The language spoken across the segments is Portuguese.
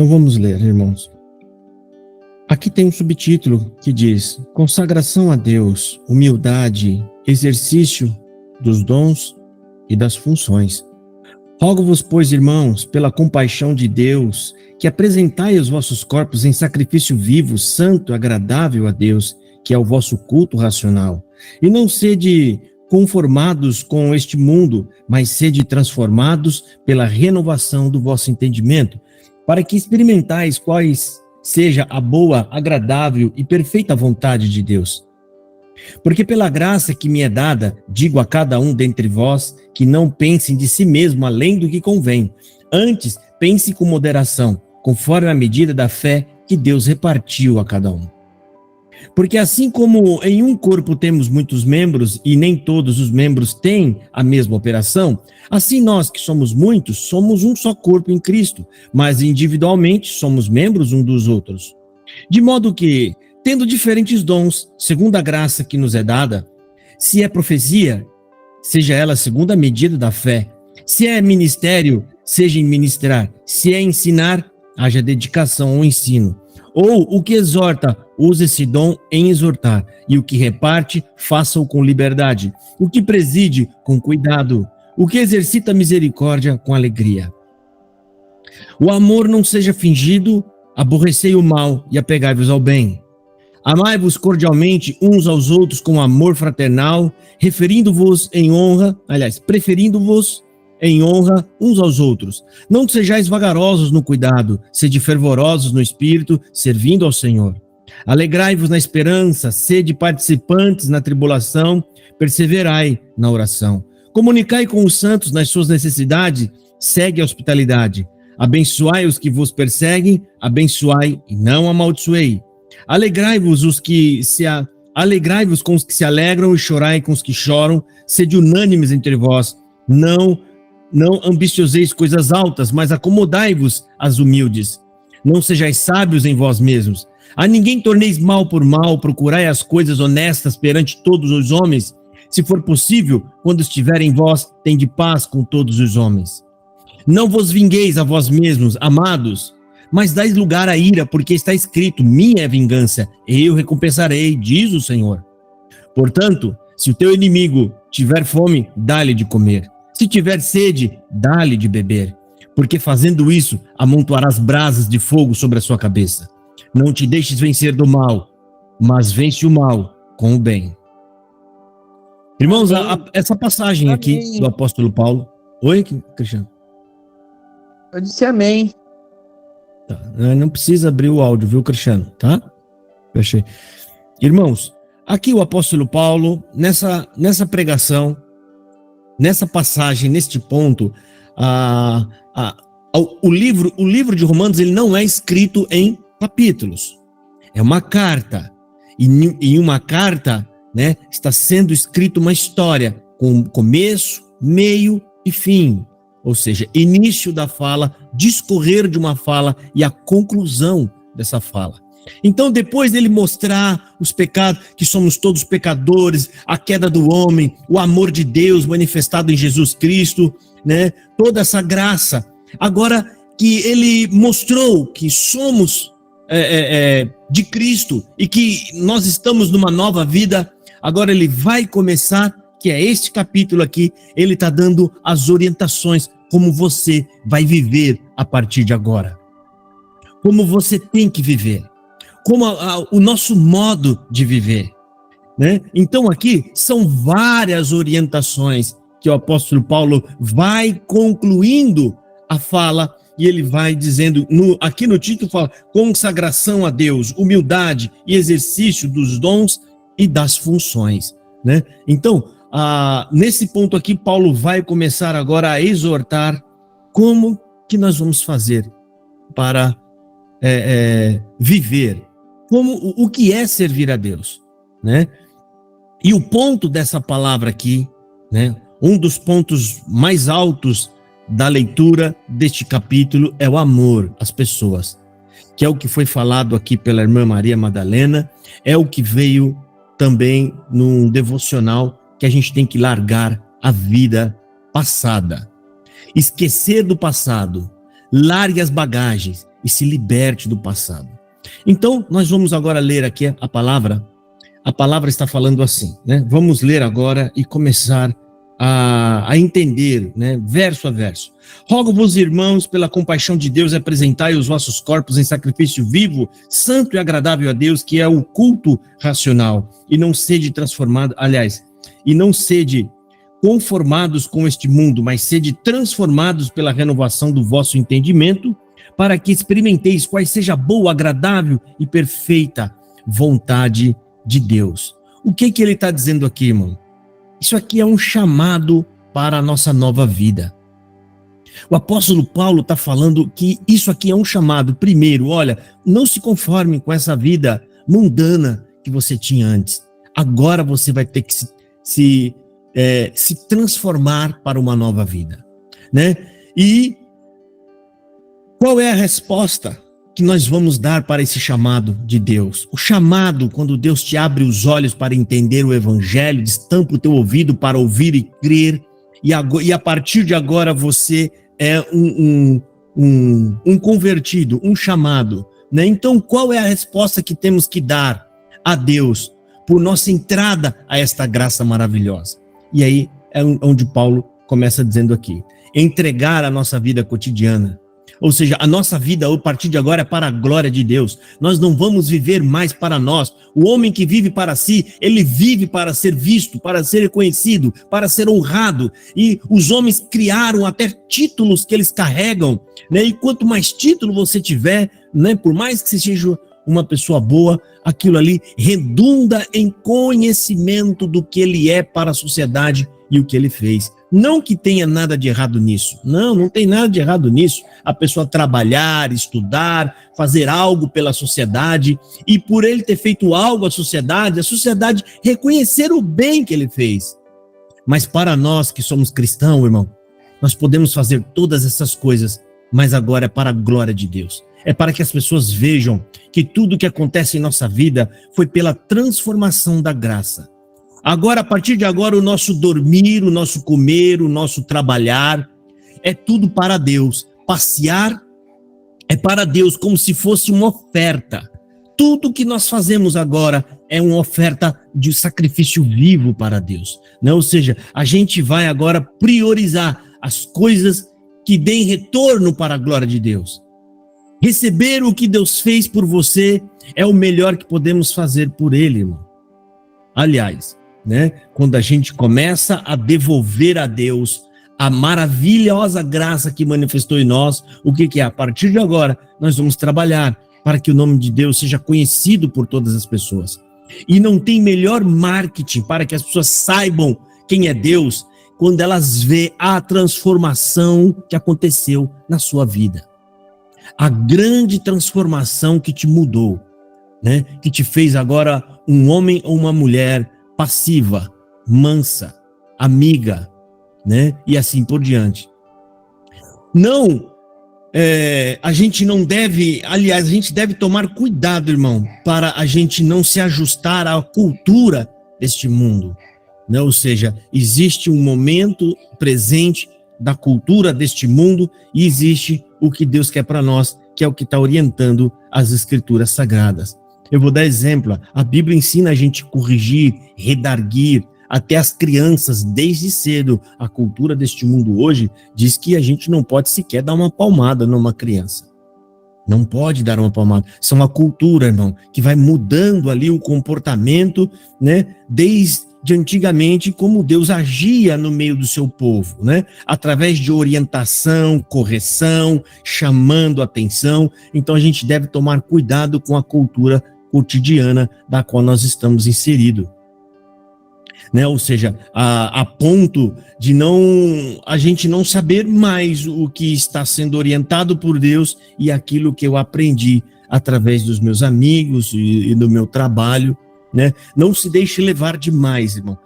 Então vamos ler, irmãos. Aqui tem um subtítulo que diz: consagração a Deus, humildade, exercício dos dons e das funções. Rogo-vos, pois, irmãos, pela compaixão de Deus, que apresentai os vossos corpos em sacrifício vivo, santo, agradável a Deus, que é o vosso culto racional. E não sede conformados com este mundo, mas sede transformados pela renovação do vosso entendimento, para que experimentais quais seja a boa, agradável e perfeita vontade de Deus. Porque pela graça que me é dada, digo a cada um dentre vós, que não pensem de si mesmo além do que convém. Antes, pense com moderação, conforme a medida da fé que Deus repartiu a cada um. Porque assim como em um corpo temos muitos membros e nem todos os membros têm a mesma operação, assim nós que somos muitos, somos um só corpo em Cristo, mas individualmente somos membros uns dos outros. De modo que, tendo diferentes dons, segundo a graça que nos é dada, se é profecia, seja ela segundo a medida da fé, se é ministério, seja em ministrar, se é ensinar, haja dedicação ao ensino. Ou o que exorta, use esse dom em exortar, e o que reparte, faça-o com liberdade, o que preside, com cuidado, o que exercita misericórdia, com alegria. O amor não seja fingido, aborrecei o mal e apegai-vos ao bem. Amai-vos cordialmente uns aos outros com amor fraternal, preferindo-vos em honra uns aos outros. Não sejais vagarosos no cuidado, sede fervorosos no espírito, servindo ao Senhor. Alegrai-vos na esperança, sede participantes na tribulação, perseverai na oração. Comunicai com os santos nas suas necessidades, segue a hospitalidade. Abençoai os que vos perseguem, abençoai e não amaldiçoei. Alegrai-vos com os que se alegram e chorai com os que choram, sede unânimes entre vós. Não ambicioseis coisas altas, mas acomodai-vos às humildes. Não sejais sábios em vós mesmos. A ninguém torneis mal por mal, procurai as coisas honestas perante todos os homens. Se for possível, quando estiver em vós, tende paz com todos os homens. Não vos vingueis a vós mesmos, amados, mas dais lugar à ira, porque está escrito: minha é a vingança, eu recompensarei, diz o Senhor. Portanto, se o teu inimigo tiver fome, dá-lhe de comer. Se tiver sede, dá-lhe de beber, porque fazendo isso, amontoarás brasas de fogo sobre a sua cabeça. Não te deixes vencer do mal, mas vence o mal com o bem. Irmãos, essa passagem aqui do apóstolo Paulo... Oi, Cristiano? Eu disse amém. Tá. Não precisa abrir o áudio, viu, Cristiano? Tá? Fechei. Irmãos, aqui o apóstolo Paulo, nessa pregação, nessa passagem, neste ponto, o livro de Romanos, ele não é escrito em capítulos. É uma carta. E em uma carta, né, está sendo escrito uma história com começo, meio e fim. Ou seja, início da fala, discorrer de uma fala e a conclusão dessa fala. Então, depois dele mostrar os pecados, que somos todos pecadores, a queda do homem, o amor de Deus manifestado em Jesus Cristo, né? Toda essa graça. Agora que ele mostrou que somos de Cristo e que nós estamos numa nova vida, agora ele vai começar, que é este capítulo aqui, ele está dando as orientações, como você vai viver a partir de agora. Como você tem que viver. Como o nosso modo de viver, né? Então aqui são várias orientações que o apóstolo Paulo vai concluindo a fala, e ele vai dizendo, aqui no título fala, consagração a Deus, humildade e exercício dos dons e das funções, né? Então, nesse ponto aqui, Paulo vai começar agora a exortar como que nós vamos fazer para viver, o que é servir a Deus, né? E o ponto dessa palavra aqui, né, um dos pontos mais altos da leitura deste capítulo é o amor às pessoas, que é o que foi falado aqui pela irmã Maria Madalena, é o que veio também num devocional, que a gente tem que largar a vida passada, esquecer do passado, largue as bagagens, e se liberte do passado. Então, nós vamos agora ler aqui a palavra. A palavra está falando assim, né? Vamos ler agora e começar a entender, né? Verso a verso. Rogo-vos, irmãos, pela compaixão de Deus, apresentai os vossos corpos em sacrifício vivo, santo e agradável a Deus, que é o culto racional. E não sede conformados com este mundo, mas sede transformados pela renovação do vosso entendimento, para que experimenteis qual seja a boa, agradável e perfeita vontade de Deus. O que ele está dizendo aqui, irmão? Isso aqui é um chamado para a nossa nova vida. O apóstolo Paulo está falando que isso aqui é um chamado. Primeiro, olha, não se conforme com essa vida mundana que você tinha antes. Agora você vai ter que se transformar para uma nova vida, né? E qual é a resposta que nós vamos dar para esse chamado de Deus? O chamado, quando Deus te abre os olhos para entender o evangelho, destampa o teu ouvido para ouvir e crer, e a partir de agora você é um convertido, um chamado, né? Então, qual é a resposta que temos que dar a Deus por nossa entrada a esta graça maravilhosa? E aí é onde Paulo começa dizendo aqui: entregar a nossa vida cotidiana. Ou seja, a nossa vida a partir de agora é para a glória de Deus. Nós não vamos viver mais para nós. O homem que vive para si, ele vive para ser visto, para ser reconhecido, para ser honrado. E os homens criaram até títulos que eles carregam, né? E quanto mais título você tiver, né, por mais que você seja uma pessoa boa, aquilo ali redunda em conhecimento do que ele é para a sociedade e o que ele fez. Não que tenha nada de errado nisso. Não tem nada de errado nisso. A pessoa trabalhar, estudar, fazer algo pela sociedade, e por ele ter feito algo à sociedade, a sociedade reconhecer o bem que ele fez. Mas para nós que somos cristãos, irmão, nós podemos fazer todas essas coisas, mas agora é para a glória de Deus. É para que as pessoas vejam que tudo que acontece em nossa vida foi pela transformação da graça. Agora, a partir de agora, o nosso dormir, o nosso comer, o nosso trabalhar, é tudo para Deus. Passear é para Deus, como se fosse uma oferta. Tudo que nós fazemos agora é uma oferta de sacrifício vivo para Deus, né? Ou seja, a gente vai agora priorizar as coisas que deem retorno para a glória de Deus. Receber o que Deus fez por você é o melhor que podemos fazer por Ele, irmão. Aliás, né, quando a gente começa a devolver a Deus a maravilhosa graça que manifestou em nós, o que é? A partir de agora, nós vamos trabalhar para que o nome de Deus seja conhecido por todas as pessoas. E não tem melhor marketing para que as pessoas saibam quem é Deus quando elas vê a transformação que aconteceu na sua vida. A grande transformação que te mudou, né? Que te fez agora um homem ou uma mulher passiva, mansa, amiga, né? E assim por diante. A gente não deve, aliás, a gente deve tomar cuidado, irmão, para a gente não se ajustar à cultura deste mundo, né? Ou seja, existe um momento presente da cultura deste mundo e existe o que Deus quer para nós, que é o que está orientando as escrituras sagradas. Eu vou dar exemplo. A Bíblia ensina a gente corrigir, redarguir, até as crianças, desde cedo. A cultura deste mundo hoje diz que a gente não pode sequer dar uma palmada numa criança. Não pode dar uma palmada. Isso é uma cultura, irmão, que vai mudando ali o comportamento, né? Desde antigamente, como Deus agia no meio do seu povo, né? Através de orientação, correção, chamando atenção. Então a gente deve tomar cuidado com a cultura cotidiana da qual nós estamos inseridos, né? Ou seja, a ponto de a gente não saber mais o que está sendo orientado por Deus e aquilo que eu aprendi através dos meus amigos e do meu trabalho, né? Não se deixe levar demais, irmão,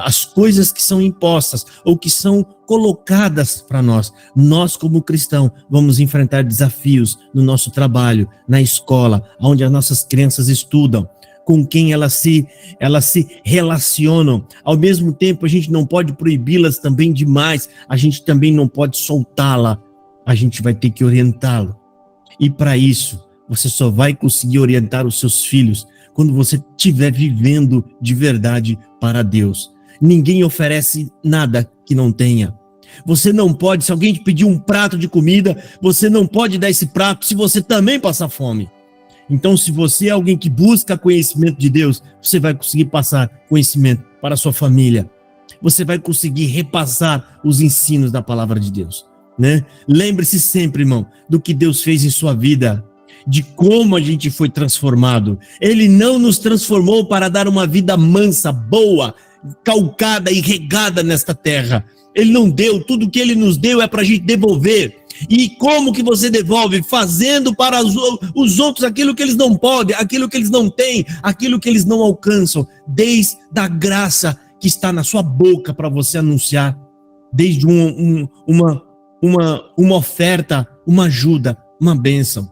as coisas que são impostas ou que são colocadas para nós. Nós, como cristãos, vamos enfrentar desafios no nosso trabalho, na escola, onde as nossas crianças estudam, com quem elas se relacionam. Ao mesmo tempo, a gente não pode proibi-las também demais, a gente também não pode soltá-la, a gente vai ter que orientá-lo. E para isso, você só vai conseguir orientar os seus filhos quando você estiver vivendo de verdade para Deus. Ninguém oferece nada que não tenha. Você não pode, se alguém te pedir um prato de comida, você não pode dar esse prato se você também passar fome. Então, se você é alguém que busca conhecimento de Deus, você vai conseguir passar conhecimento para a sua família. Você vai conseguir repassar os ensinos da palavra de Deus, né? Lembre-se sempre, irmão, do que Deus fez em sua vida, de como a gente foi transformado. Ele não nos transformou para dar uma vida mansa, boa, calcada e regada nesta terra. Ele não deu, tudo que ele nos deu é para a gente devolver. E como que você devolve? Fazendo para os outros aquilo que eles não podem, aquilo que eles não têm, aquilo que eles não alcançam, desde a graça que está na sua boca para você anunciar, desde uma oferta, uma ajuda, uma bênção.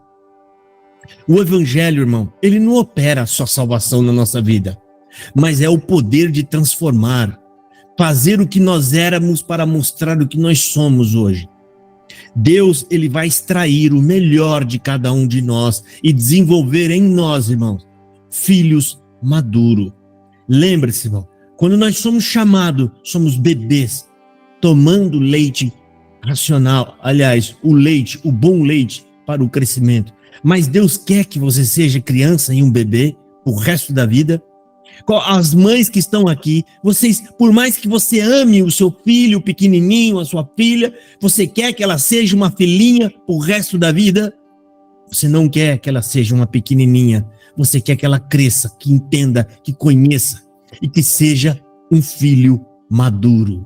O evangelho, irmão, ele não opera só salvação na nossa vida, mas é o poder de transformar, fazer o que nós éramos para mostrar o que nós somos hoje. Deus, ele vai extrair o melhor de cada um de nós e desenvolver em nós, irmãos, filhos maduros. Lembre-se, irmão, quando nós somos chamados, somos bebês, tomando leite racional, aliás, o bom leite para o crescimento. Mas Deus quer que você seja criança e um bebê o resto da vida. As mães que estão aqui, vocês, por mais que você ame o seu filho pequenininho, a sua filha, você quer que ela seja uma filhinha o resto da vida? Você não quer que ela seja uma pequenininha, você quer que ela cresça, que entenda, que conheça e que seja um filho maduro.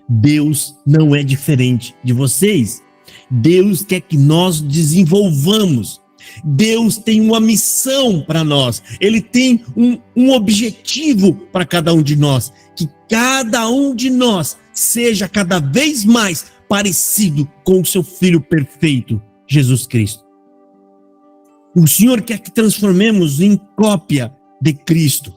Deus não é diferente de vocês. Deus quer que nós desenvolvamos. Deus tem uma missão para nós. Ele tem um objetivo para cada um de nós. Que cada um de nós seja cada vez mais parecido com o seu Filho perfeito, Jesus Cristo. O Senhor quer que transformemos em cópia de Cristo.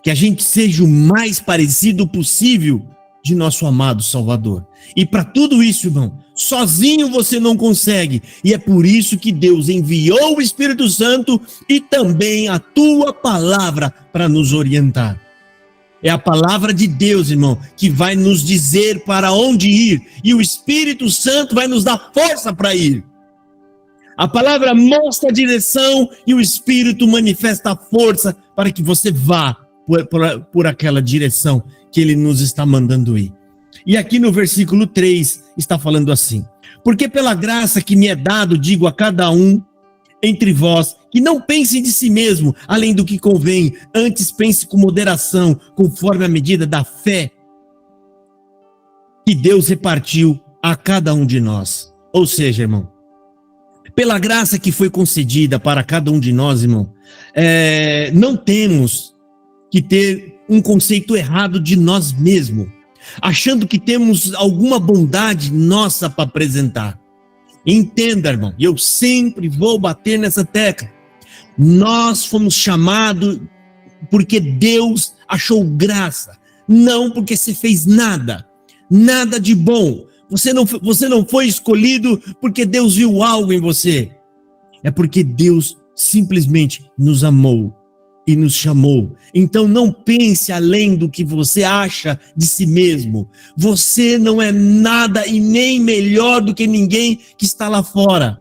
Que a gente seja o mais parecido possível de nosso amado Salvador. E para tudo isso, irmão, sozinho você não consegue. E é por isso que Deus enviou o Espírito Santo e também a tua palavra para nos orientar. É a palavra de Deus, irmão, que vai nos dizer para onde ir. E o Espírito Santo vai nos dar força para ir. A palavra mostra a direção e o Espírito manifesta a força para que você vá por aquela direção que ele nos está mandando ir. E aqui no versículo 3 está falando assim: porque pela graça que me é dado, digo a cada um entre vós, que não pense de si mesmo além do que convém, antes pense com moderação, conforme a medida da fé que Deus repartiu a cada um de nós. Ou seja, irmão, pela graça que foi concedida para cada um de nós, irmão, não temos que ter um conceito errado de nós mesmos, achando que temos alguma bondade nossa para apresentar. Entenda, irmão, eu sempre vou bater nessa tecla. Nós fomos chamados porque Deus achou graça, não porque você fez nada de bom. Você não foi escolhido porque Deus viu algo em você. É porque Deus simplesmente nos amou e nos chamou. Então não pense além do que você acha de si mesmo. Você não é nada e nem melhor do que ninguém que está lá fora.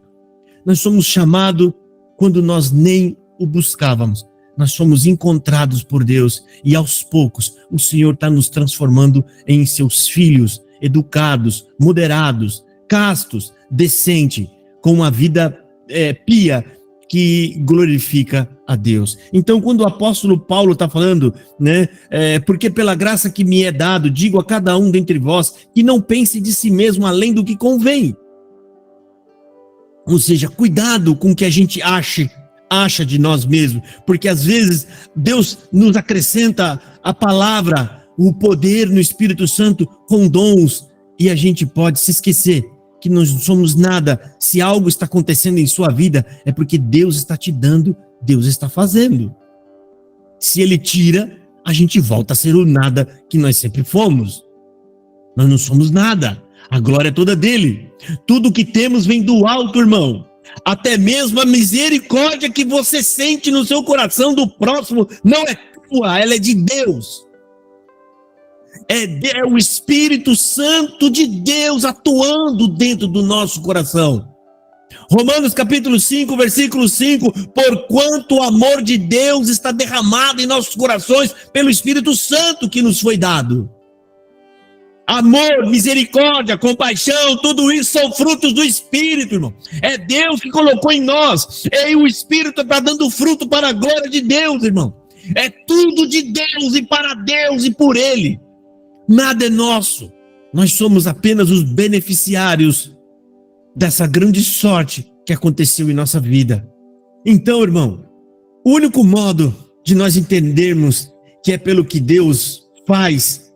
Nós somos chamados quando nós nem o buscávamos. Nós somos encontrados por Deus e aos poucos o Senhor está nos transformando em seus filhos, educados, moderados, castos, decentes, com uma vida pia que glorifica a Deus. Então, quando o apóstolo Paulo está falando, né, porque pela graça que me é dado, digo a cada um dentre vós, que não pense de si mesmo além do que convém. Ou seja, cuidado com o que a gente acha de nós mesmos, porque às vezes Deus nos acrescenta a palavra, o poder no Espírito Santo com dons, e a gente pode se esquecer que nós não somos nada. Se algo está acontecendo em sua vida, é porque Deus está te dando, Deus está fazendo. Se Ele tira, a gente volta a ser o nada que nós sempre fomos. Nós não somos nada. A glória é toda dele. Tudo que temos vem do alto, irmão. Até mesmo a misericórdia que você sente no seu coração do próximo não é tua, ela é de Deus. É o Espírito Santo de Deus atuando dentro do nosso coração. Romanos capítulo 5, versículo 5, porquanto o amor de Deus está derramado em nossos corações pelo Espírito Santo que nos foi dado. Amor, misericórdia, compaixão, tudo isso são frutos do Espírito, irmão. É Deus que colocou em nós. E o Espírito está dando fruto para a glória de Deus, irmão. É tudo de Deus e para Deus e por Ele. Nada é nosso. Nós somos apenas os beneficiários dessa grande sorte que aconteceu em nossa vida. Então, irmão, o único modo de nós entendermos que é pelo que Deus faz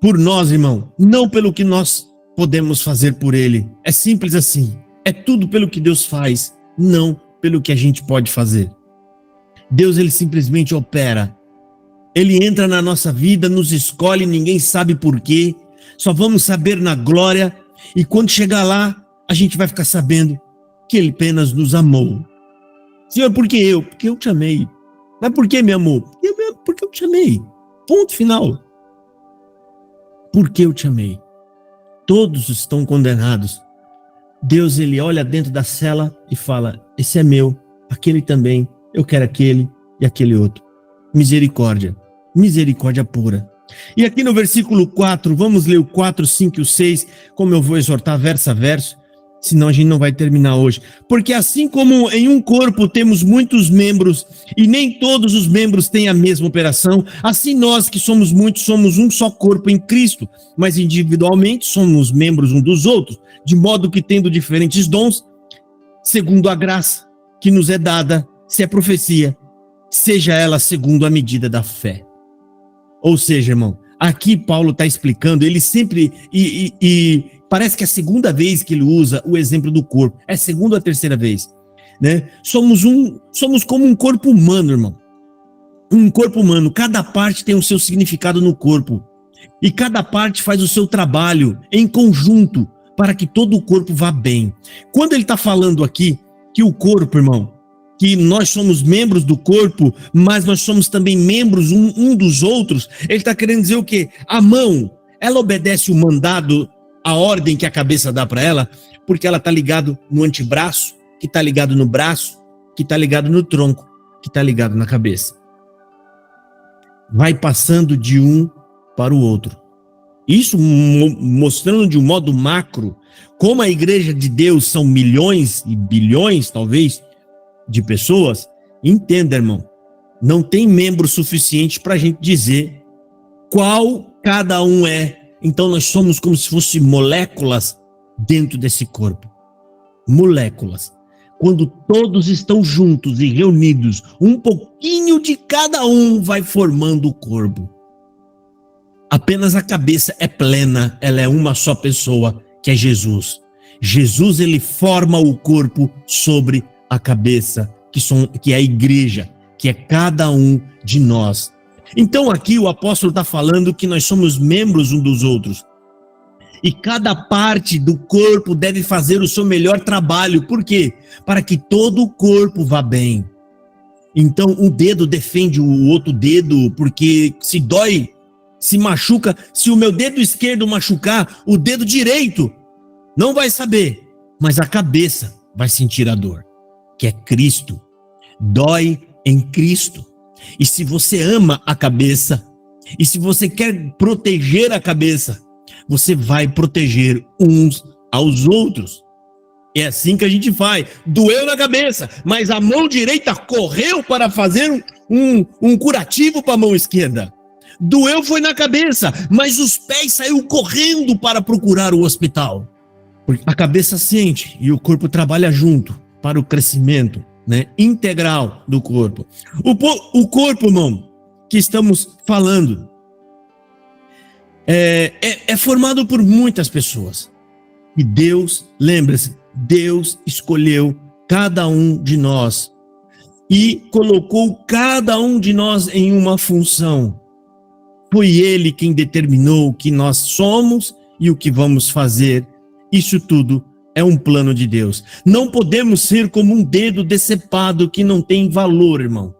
por nós, irmão, não pelo que nós podemos fazer por Ele. É simples assim. É tudo pelo que Deus faz, não pelo que a gente pode fazer. Deus, Ele simplesmente opera. Ele entra na nossa vida, nos escolhe, ninguém sabe por quê. Só vamos saber na glória. E quando chegar lá, a gente vai ficar sabendo que Ele apenas nos amou. Senhor, por que eu? Porque eu te amei. Mas por que me amou? Porque eu te amei. Ponto final. Porque eu te amei. Todos estão condenados. Deus, Ele olha dentro da cela e fala, esse é meu, aquele também, eu quero aquele e aquele outro. Misericórdia. Misericórdia pura. E aqui no versículo 4, vamos ler o 4, 5 e o 6, como eu vou exortar verso a verso, senão a gente não vai terminar hoje. Porque assim como em um corpo temos muitos membros, e nem todos os membros têm a mesma operação, assim nós que somos muitos, somos um só corpo em Cristo, mas individualmente somos membros uns dos outros, de modo que tendo diferentes dons, segundo a graça que nos é dada, se é profecia, seja ela segundo a medida da fé. Ou seja, irmão, aqui Paulo está explicando, ele sempre, parece que é a segunda vez que ele usa o exemplo do corpo, é a segunda ou a terceira vez, né? Somos como um corpo humano, irmão. Um corpo humano, cada parte tem o seu significado no corpo, e cada parte faz o seu trabalho em conjunto, para que todo o corpo vá bem. Quando ele está falando aqui, que o corpo, irmão, que nós somos membros do corpo, mas nós somos também membros um dos outros, ele está querendo dizer o quê? A mão, ela obedece o mandado, a ordem que a cabeça dá para ela, porque ela está ligado no antebraço, que está ligado no braço, que está ligado no tronco, que está ligado na cabeça. Vai passando de um para o outro. Isso mostrando de um modo macro, como a igreja de Deus são milhões e bilhões, talvez, de pessoas, entenda, irmão, não tem membro suficiente para a gente dizer qual cada um é. Então nós somos como se fossem moléculas dentro desse corpo. Moléculas. Quando todos estão juntos e reunidos, um pouquinho de cada um vai formando o corpo. Apenas a cabeça é plena, ela é uma só pessoa, que é Jesus. Jesus, ele forma o corpo sobre a cabeça, que é a igreja, que é cada um de nós. Então aqui o apóstolo está falando que nós somos membros uns dos outros. E cada parte do corpo deve fazer o seu melhor trabalho. Por quê? Para que todo o corpo vá bem. Então um dedo defende o outro dedo, porque se dói, se machuca. Se o meu dedo esquerdo machucar, o dedo direito não vai saber, mas a cabeça vai sentir a dor, que é Cristo. Dói em Cristo. E se você ama a cabeça, e se você quer proteger a cabeça, você vai proteger uns aos outros. É assim que a gente faz. Doeu na cabeça, mas a mão direita correu para fazer um curativo para a mão esquerda. Doeu foi na cabeça, mas os pés saíram correndo para procurar o hospital. Porque a cabeça sente e o corpo trabalha junto para o crescimento, né, integral do corpo. O corpo, irmão, que estamos falando, é formado por muitas pessoas. E Deus, lembre-se, Deus escolheu cada um de nós e colocou cada um de nós em uma função. Foi Ele quem determinou o que nós somos e o que vamos fazer. Isso tudo é um plano de Deus. Não podemos ser como um dedo decepado que não tem valor, irmão.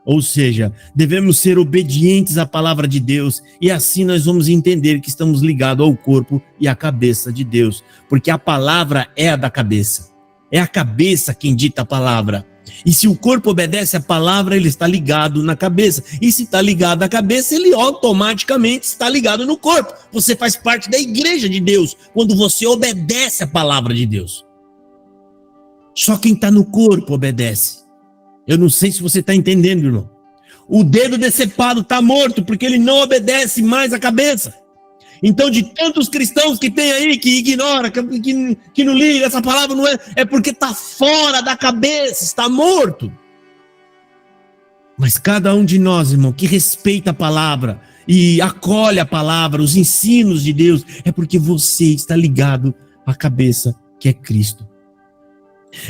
Ou seja, devemos ser obedientes à palavra de Deus e assim nós vamos entender que estamos ligados ao corpo e à cabeça de Deus, porque a palavra é a da cabeça. É a cabeça quem dita a palavra. E se o corpo obedece à palavra, ele está ligado na cabeça. E se está ligado à cabeça, ele automaticamente está ligado no corpo. Você faz parte da igreja de Deus quando você obedece à palavra de Deus. Só quem está no corpo obedece. Eu não sei se você está entendendo, irmão. O dedo decepado está morto porque ele não obedece mais à cabeça. Então, de tantos cristãos que tem aí, que ignora, que não liga, essa palavra não é porque está fora da cabeça, está morto. Mas cada um de nós, irmão, que respeita a palavra e acolhe a palavra, os ensinos de Deus, é porque você está ligado à cabeça que é Cristo.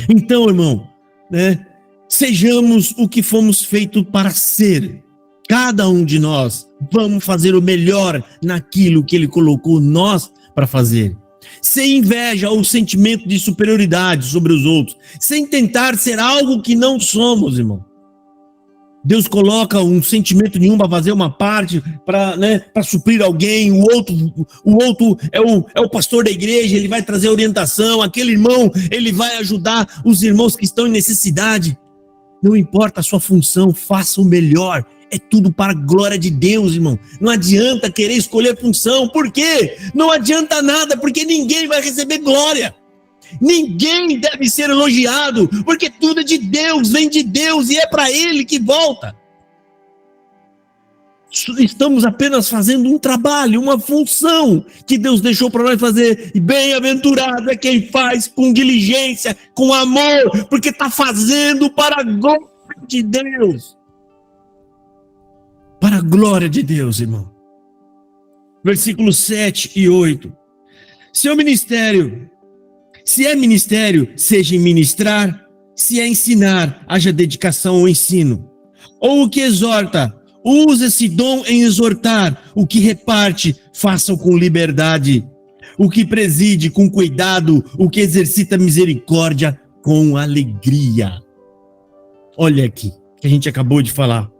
Então, irmão, sejamos o que fomos feitos para ser. Cada um de nós, vamos fazer o melhor naquilo que Ele colocou nós para fazer. Sem inveja ou sentimento de superioridade sobre os outros. Sem tentar ser algo que não somos, irmão. Deus coloca um sentimento nenhum para fazer uma parte, para suprir alguém. O outro é o pastor da igreja, ele vai trazer orientação. Aquele irmão, ele vai ajudar os irmãos que estão em necessidade. Não importa a sua função, faça o melhor. É tudo para a glória de Deus, irmão. Não adianta querer escolher função. Por quê? Não adianta nada, porque ninguém vai receber glória. Ninguém deve ser elogiado, porque tudo é de Deus, vem de Deus e é para Ele que volta. Estamos apenas fazendo um trabalho, uma função que Deus deixou para nós fazer. E bem-aventurado é quem faz com diligência, com amor, porque está fazendo para a glória de Deus. Para a glória de Deus, irmão. Versículos 7 e 8. Se é ministério, seja em ministrar. Se é ensinar, haja dedicação ao ensino. Ou o que exorta, use esse dom em exortar. O que reparte, façam com liberdade. O que preside, com cuidado. O que exercita misericórdia, com alegria. Olha aqui, que a gente acabou de falar.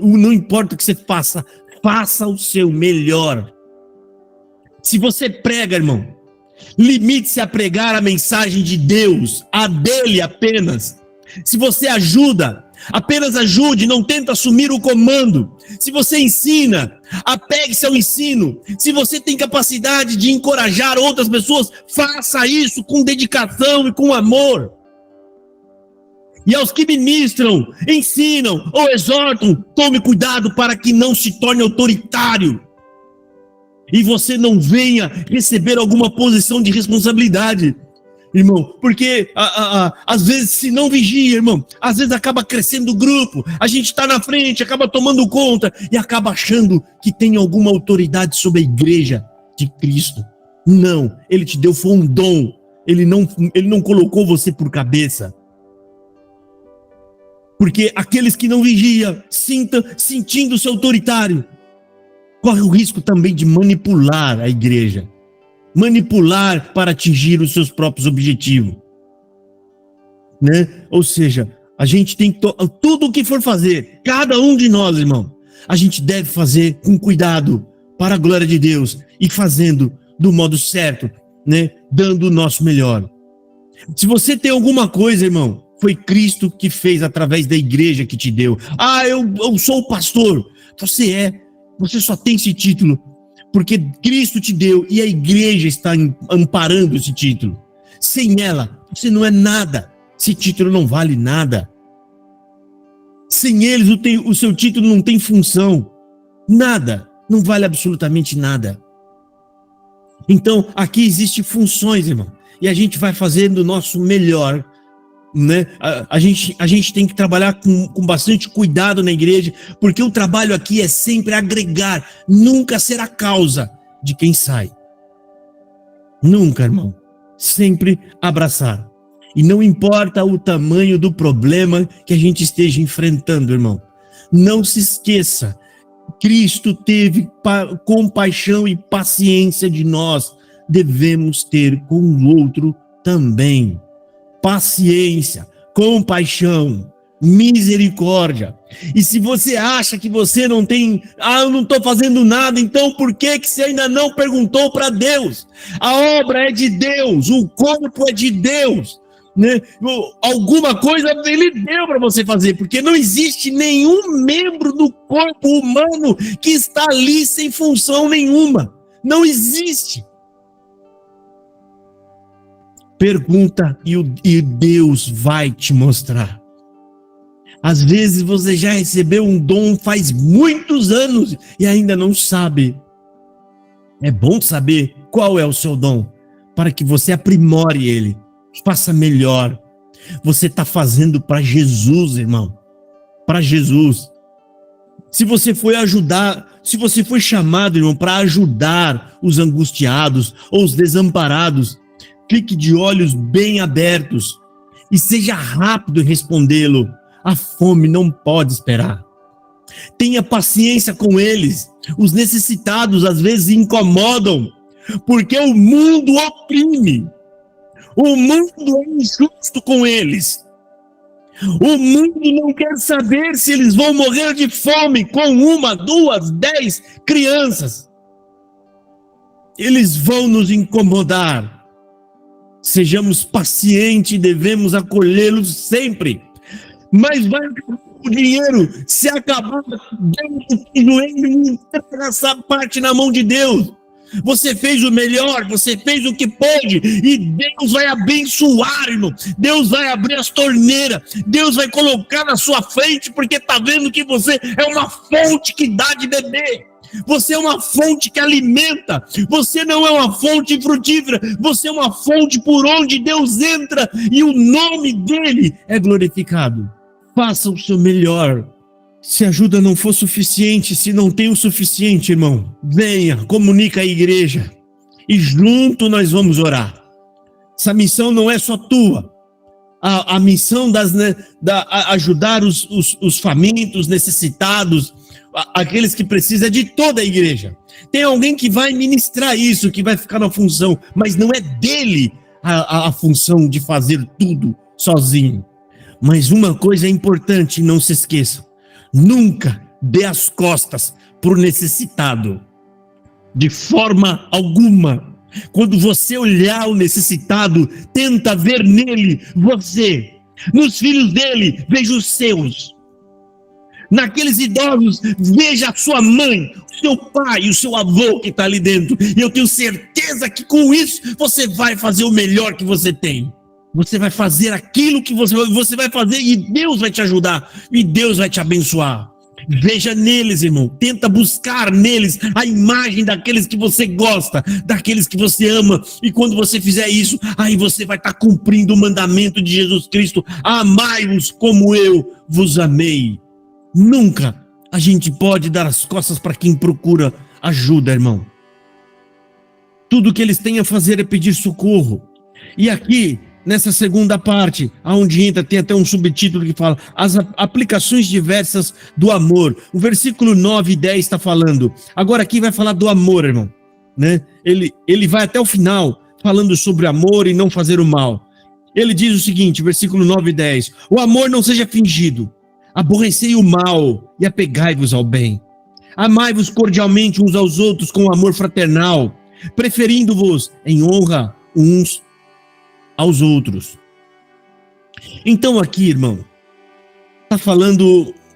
Não importa o que você faça, faça o seu melhor. Se você prega, irmão, limite-se a pregar a mensagem de Deus, a dele apenas. Se você ajuda, apenas ajude, não tenta assumir o comando. Se você ensina, apegue-se ao ensino. Se você tem capacidade de encorajar outras pessoas, faça isso com dedicação e com amor. E aos que ministram, ensinam ou exortam, tome cuidado para que não se torne autoritário. E você não venha receber alguma posição de responsabilidade, irmão. Porque, às vezes, se não vigia, irmão, às vezes acaba crescendo o grupo. A gente está na frente, acaba tomando conta e acaba achando que tem alguma autoridade sobre a igreja de Cristo. Não, Ele te deu foi um dom. Ele não colocou você por cabeça. Porque aqueles que não vigiam, sentindo-se autoritário, corre o risco também de manipular a igreja. Manipular para atingir os seus próprios objetivos. Ou seja, a gente tem tudo o que for fazer, cada um de nós, irmão, a gente deve fazer com cuidado, para a glória de Deus, e fazendo do modo certo, dando o nosso melhor. Se você tem alguma coisa, irmão, foi Cristo que fez através da igreja que te deu. Eu sou o pastor. Você só tem esse título porque Cristo te deu e a igreja está amparando esse título. Sem ela, você não é nada. Esse título não vale nada. Sem eles, o seu título não tem função. Nada. Não vale absolutamente nada. Então, aqui existem funções, irmão. E a gente vai fazendo o nosso melhor. A gente tem que trabalhar com bastante cuidado na igreja, porque o trabalho aqui é sempre agregar, nunca ser a causa de quem sai. Nunca, irmão. Sempre abraçar. E não importa o tamanho do problema que a gente esteja enfrentando, irmão. Não se esqueça, Cristo teve compaixão e paciência de nós. Devemos ter com o outro também paciência, compaixão, misericórdia. E se você acha que você não tem, eu não estou fazendo nada, então por que você ainda não perguntou para Deus? A obra é de Deus, o corpo é de Deus, né? Alguma coisa Ele deu para você fazer, porque não existe nenhum membro do corpo humano que está ali sem função nenhuma. Não existe. Pergunta e Deus vai te mostrar. Às vezes você já recebeu um dom faz muitos anos e ainda não sabe. É bom saber qual é o seu dom, para que você aprimore ele, faça melhor. Você está fazendo para Jesus, irmão. Para Jesus. Se você foi chamado, irmão, para ajudar os angustiados ou os desamparados, fique de olhos bem abertos e seja rápido em respondê-lo. A fome não pode esperar. Tenha paciência com eles. Os necessitados às vezes incomodam, porque o mundo oprime. O mundo é injusto com eles. O mundo não quer saber se eles vão morrer de fome com 1, 2, 10 crianças. Eles vão nos incomodar. Sejamos pacientes e devemos acolhê-los sempre. Mas vai acabar o dinheiro, se acabar, Deus entrega essa parte na mão de Deus. Você fez o melhor, você fez o que pôde, e Deus vai abençoar, irmão. Deus vai abrir as torneiras, Deus vai colocar na sua frente, porque está vendo que você é uma fonte que dá de beber. Você é uma fonte que alimenta. Você não é uma fonte frutífera. Você é uma fonte por onde Deus entra e o nome dele é glorificado. Faça o seu melhor. Se a ajuda não for suficiente, se não tem o suficiente, irmão, venha, comunica à igreja e junto nós vamos orar. Essa missão não é só tua. A missão ajudar os famintos, necessitados, aqueles que precisam, é de toda a igreja. Tem alguém que vai ministrar isso, que vai ficar na função, mas não é dele a função de fazer tudo sozinho. Mas uma coisa é importante, não se esqueçam: nunca dê as costas para o necessitado, de forma alguma. Quando você olhar o necessitado, tenta ver nele você, nos filhos dele, veja os seus. Naqueles idosos, veja a sua mãe, o seu pai, o seu avô que está ali dentro. E eu tenho certeza que com isso você vai fazer o melhor que você tem. Você vai fazer aquilo que você vai fazer e Deus vai te ajudar. E Deus vai te abençoar. Veja neles, irmão. Tenta buscar neles a imagem daqueles que você gosta, daqueles que você ama. E quando você fizer isso, aí você vai estar cumprindo o mandamento de Jesus Cristo: amai-vos como eu vos amei. Nunca a gente pode dar as costas para quem procura ajuda, irmão. Tudo que eles têm a fazer é pedir socorro. E aqui, nessa segunda parte, aonde entra, tem até um subtítulo que fala as aplicações diversas do amor. O versículo 9 e 10 está falando. Agora aqui vai falar do amor, irmão, né? Ele vai até o final falando sobre amor e não fazer o mal. Ele diz o seguinte, versículo 9 e 10: o amor não seja fingido. Aborrecei o mal e apegai-vos ao bem. Amai-vos cordialmente uns aos outros com amor fraternal, preferindo-vos em honra uns aos outros. Então aqui, irmão,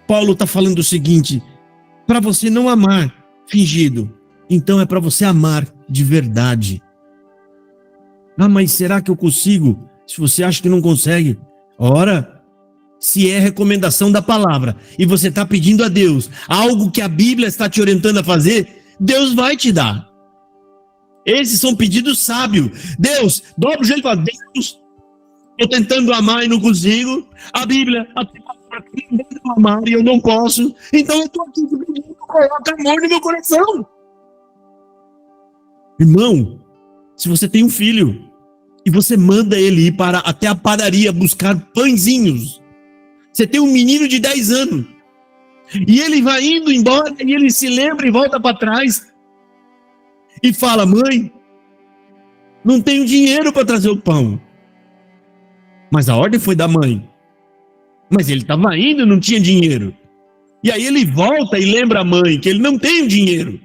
Paulo está falando o seguinte: para você não amar fingido, então é para você amar de verdade. Mas será que eu consigo? Se você acha que não consegue, ora, se é recomendação da palavra e você está pedindo a Deus algo que a Bíblia está te orientando a fazer, Deus vai te dar. Esses são pedidos sábios. Deus, dobra o joelho e fala: Deus, estou tentando amar e não consigo. A Bíblia, eu amar e eu não posso. Então eu estou aqui pedindo, coloca amor no meu coração. Irmão, se você tem um filho e você manda ele ir até a padaria buscar pãezinhos, você tem um menino de 10 anos e ele vai indo embora e ele se lembra e volta para trás e fala: mãe, não tenho dinheiro para trazer o pão. Mas a ordem foi da mãe. Mas ele estava indo e não tinha dinheiro. E aí ele volta e lembra a mãe que ele não tem o dinheiro.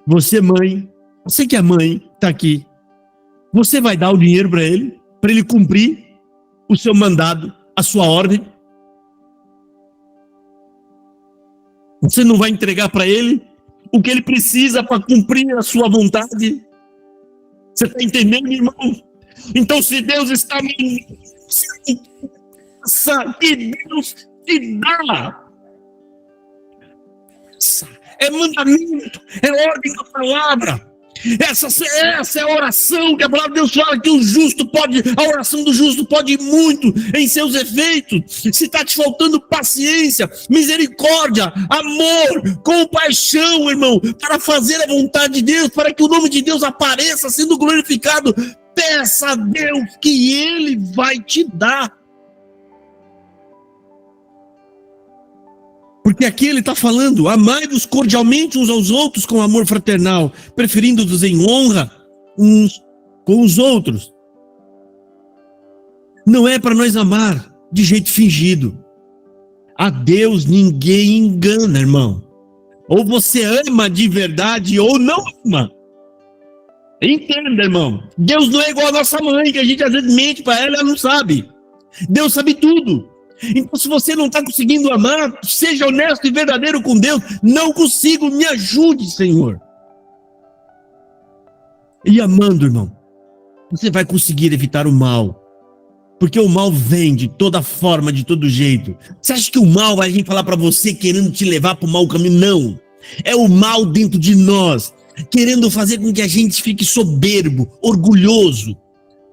Você, mãe, você que é mãe, está aqui. Você vai dar o dinheiro para ele cumprir o seu mandado, a sua ordem? Você não vai entregar para ele o que ele precisa para cumprir a sua vontade? Você está entendendo, irmão? Então, se Deus está me... que Deus te dá. É mandamento, é ordem da palavra. Essa é a oração que a palavra de Deus fala que a oração do justo pode ir muito em seus efeitos. Se está te faltando paciência, misericórdia, amor, compaixão, irmão, para fazer a vontade de Deus, para que o nome de Deus apareça sendo glorificado, peça a Deus que Ele vai te dar. Porque aqui ele está falando, amai-vos cordialmente uns aos outros com amor fraternal, preferindo-vos em honra uns com os outros. Não é para nós amar de jeito fingido. A Deus ninguém engana, irmão. Ou você ama de verdade ou não ama. Entenda, irmão. Deus não é igual a nossa mãe, que a gente às vezes mente para ela e ela não sabe. Deus sabe tudo. Então, se você não está conseguindo amar, seja honesto e verdadeiro com Deus. Não consigo, me ajude, Senhor. E amando, irmão, você vai conseguir evitar o mal. Porque o mal vem de toda forma, de todo jeito. Você acha que o mal vai vir falar para você querendo te levar para o mau caminho? Não. É o mal dentro de nós, querendo fazer com que a gente fique soberbo, orgulhoso,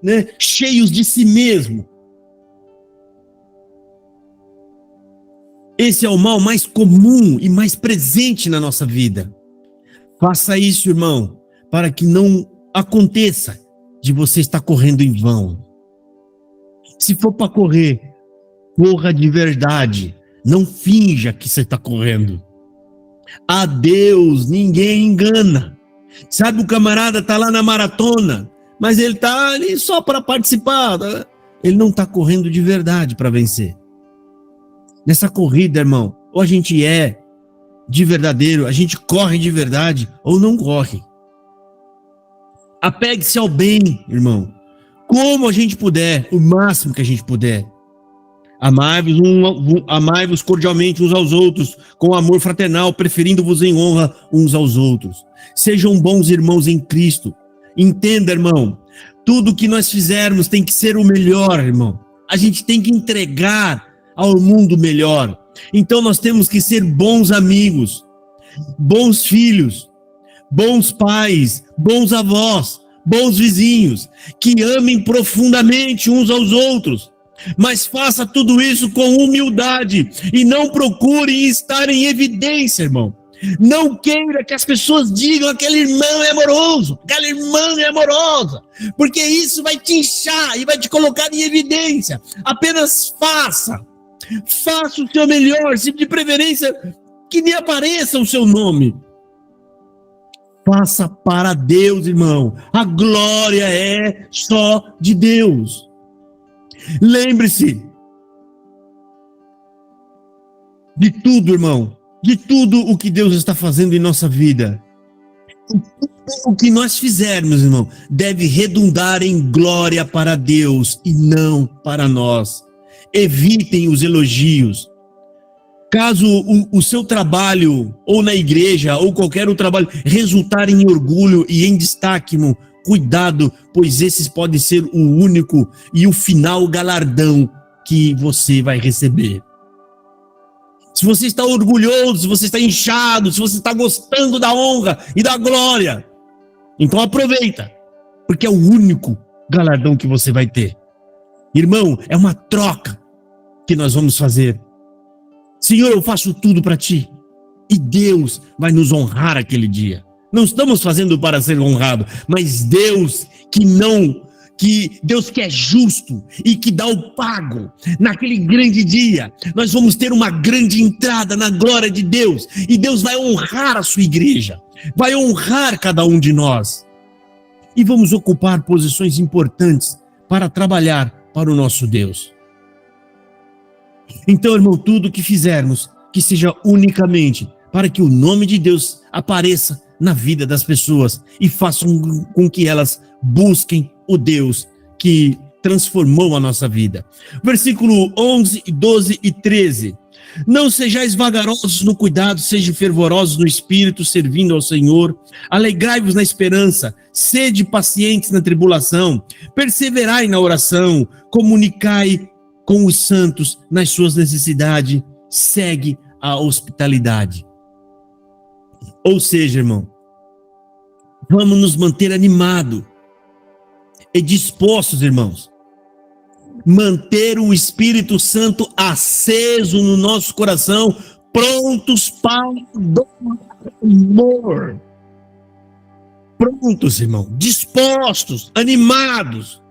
né? Cheios de si mesmo. Esse é o mal mais comum e mais presente na nossa vida. Faça isso, irmão, para que não aconteça de você estar correndo em vão. Se for para correr, corra de verdade. Não finja que você está correndo. A Deus ninguém engana. Sabe, o camarada está lá na maratona, mas ele está ali só para participar. Ele não está correndo de verdade para vencer. Nessa corrida, irmão, ou a gente é de verdadeiro, a gente corre de verdade, ou não corre. Apegue-se ao bem, irmão, como a gente puder, o máximo que a gente puder. Amai-vos cordialmente uns aos outros, com amor fraternal, preferindo-vos em honra uns aos outros. Sejam bons irmãos em Cristo. Entenda, irmão, tudo que nós fizermos tem que ser o melhor, irmão. A gente tem que entregar ao mundo melhor. Então nós temos que ser bons amigos, bons filhos, bons pais, bons avós, bons vizinhos, que amem profundamente uns aos outros, mas faça tudo isso com humildade e não procure estar em evidência, irmão. Não queira que as pessoas digam aquele irmão é amoroso, aquela irmã é amorosa, porque isso vai te inchar e vai te colocar em evidência. Apenas faça o seu melhor, se de preferência que nem apareça o seu nome. Faça para Deus, irmão. A glória é só de Deus. Lembre-se de tudo, irmão, de tudo o que Deus está fazendo em nossa vida. O que nós fizermos, irmão, deve redundar em glória para Deus e não para nós. Evitem os elogios. Caso o seu trabalho, ou na igreja, ou qualquer outro trabalho, resultar em orgulho e em destaque, irmão, cuidado, pois esses podem ser o único e o final galardão que você vai receber. Se você está orgulhoso, se você está inchado, se você está gostando da honra e da glória, então aproveita, porque é o único galardão que você vai ter. Irmão, é uma troca que nós vamos fazer. Senhor, eu faço tudo para ti. E Deus vai nos honrar aquele dia. Não estamos fazendo para ser honrado, mas Deus Deus que é justo e que dá o pago. Naquele grande dia, nós vamos ter uma grande entrada na glória de Deus. E Deus vai honrar a sua igreja. Vai honrar cada um de nós. E vamos ocupar posições importantes para trabalhar para o nosso Deus. Então, irmão, tudo que fizermos, que seja unicamente para que o nome de Deus apareça na vida das pessoas e façam com que elas busquem o Deus que transformou a nossa vida. Versículo 11, 12 e 13. Não sejais vagarosos no cuidado, sejam fervorosos no espírito, servindo ao Senhor. Alegrai-vos na esperança, sede pacientes na tribulação, perseverai na oração, comunicai com os santos nas suas necessidades, segue a hospitalidade. Ou seja, irmão, vamos nos manter animados e dispostos, irmãos. Manter o Espírito Santo aceso no nosso coração, prontos para o amor. Prontos, irmão, dispostos, animados.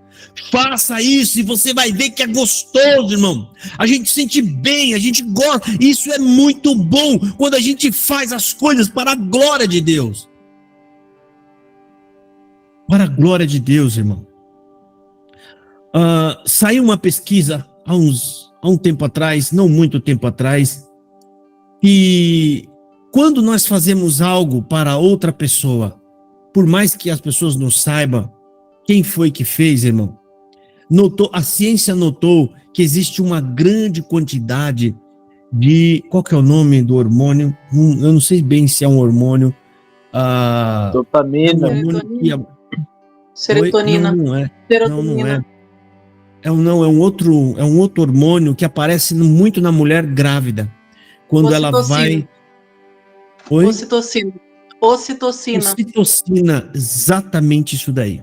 Faça isso e você vai ver que é gostoso, irmão. A gente sente bem, a gente gosta. Isso é muito bom quando a gente faz as coisas para a glória de Deus. Para a glória de Deus, irmão. Saiu uma pesquisa há um tempo atrás, não muito tempo atrás, que quando nós fazemos algo para outra pessoa, por mais que as pessoas não saibam quem foi que fez, irmão, a ciência notou que existe uma grande quantidade de... Qual que é o nome do hormônio? Eu não sei bem se é um hormônio. Dopamina. Serotonina. Não é. Serotonina. É um outro hormônio que aparece muito na mulher grávida. Quando ela vai... Oi? Ocitocina. Ocitocina, exatamente isso daí.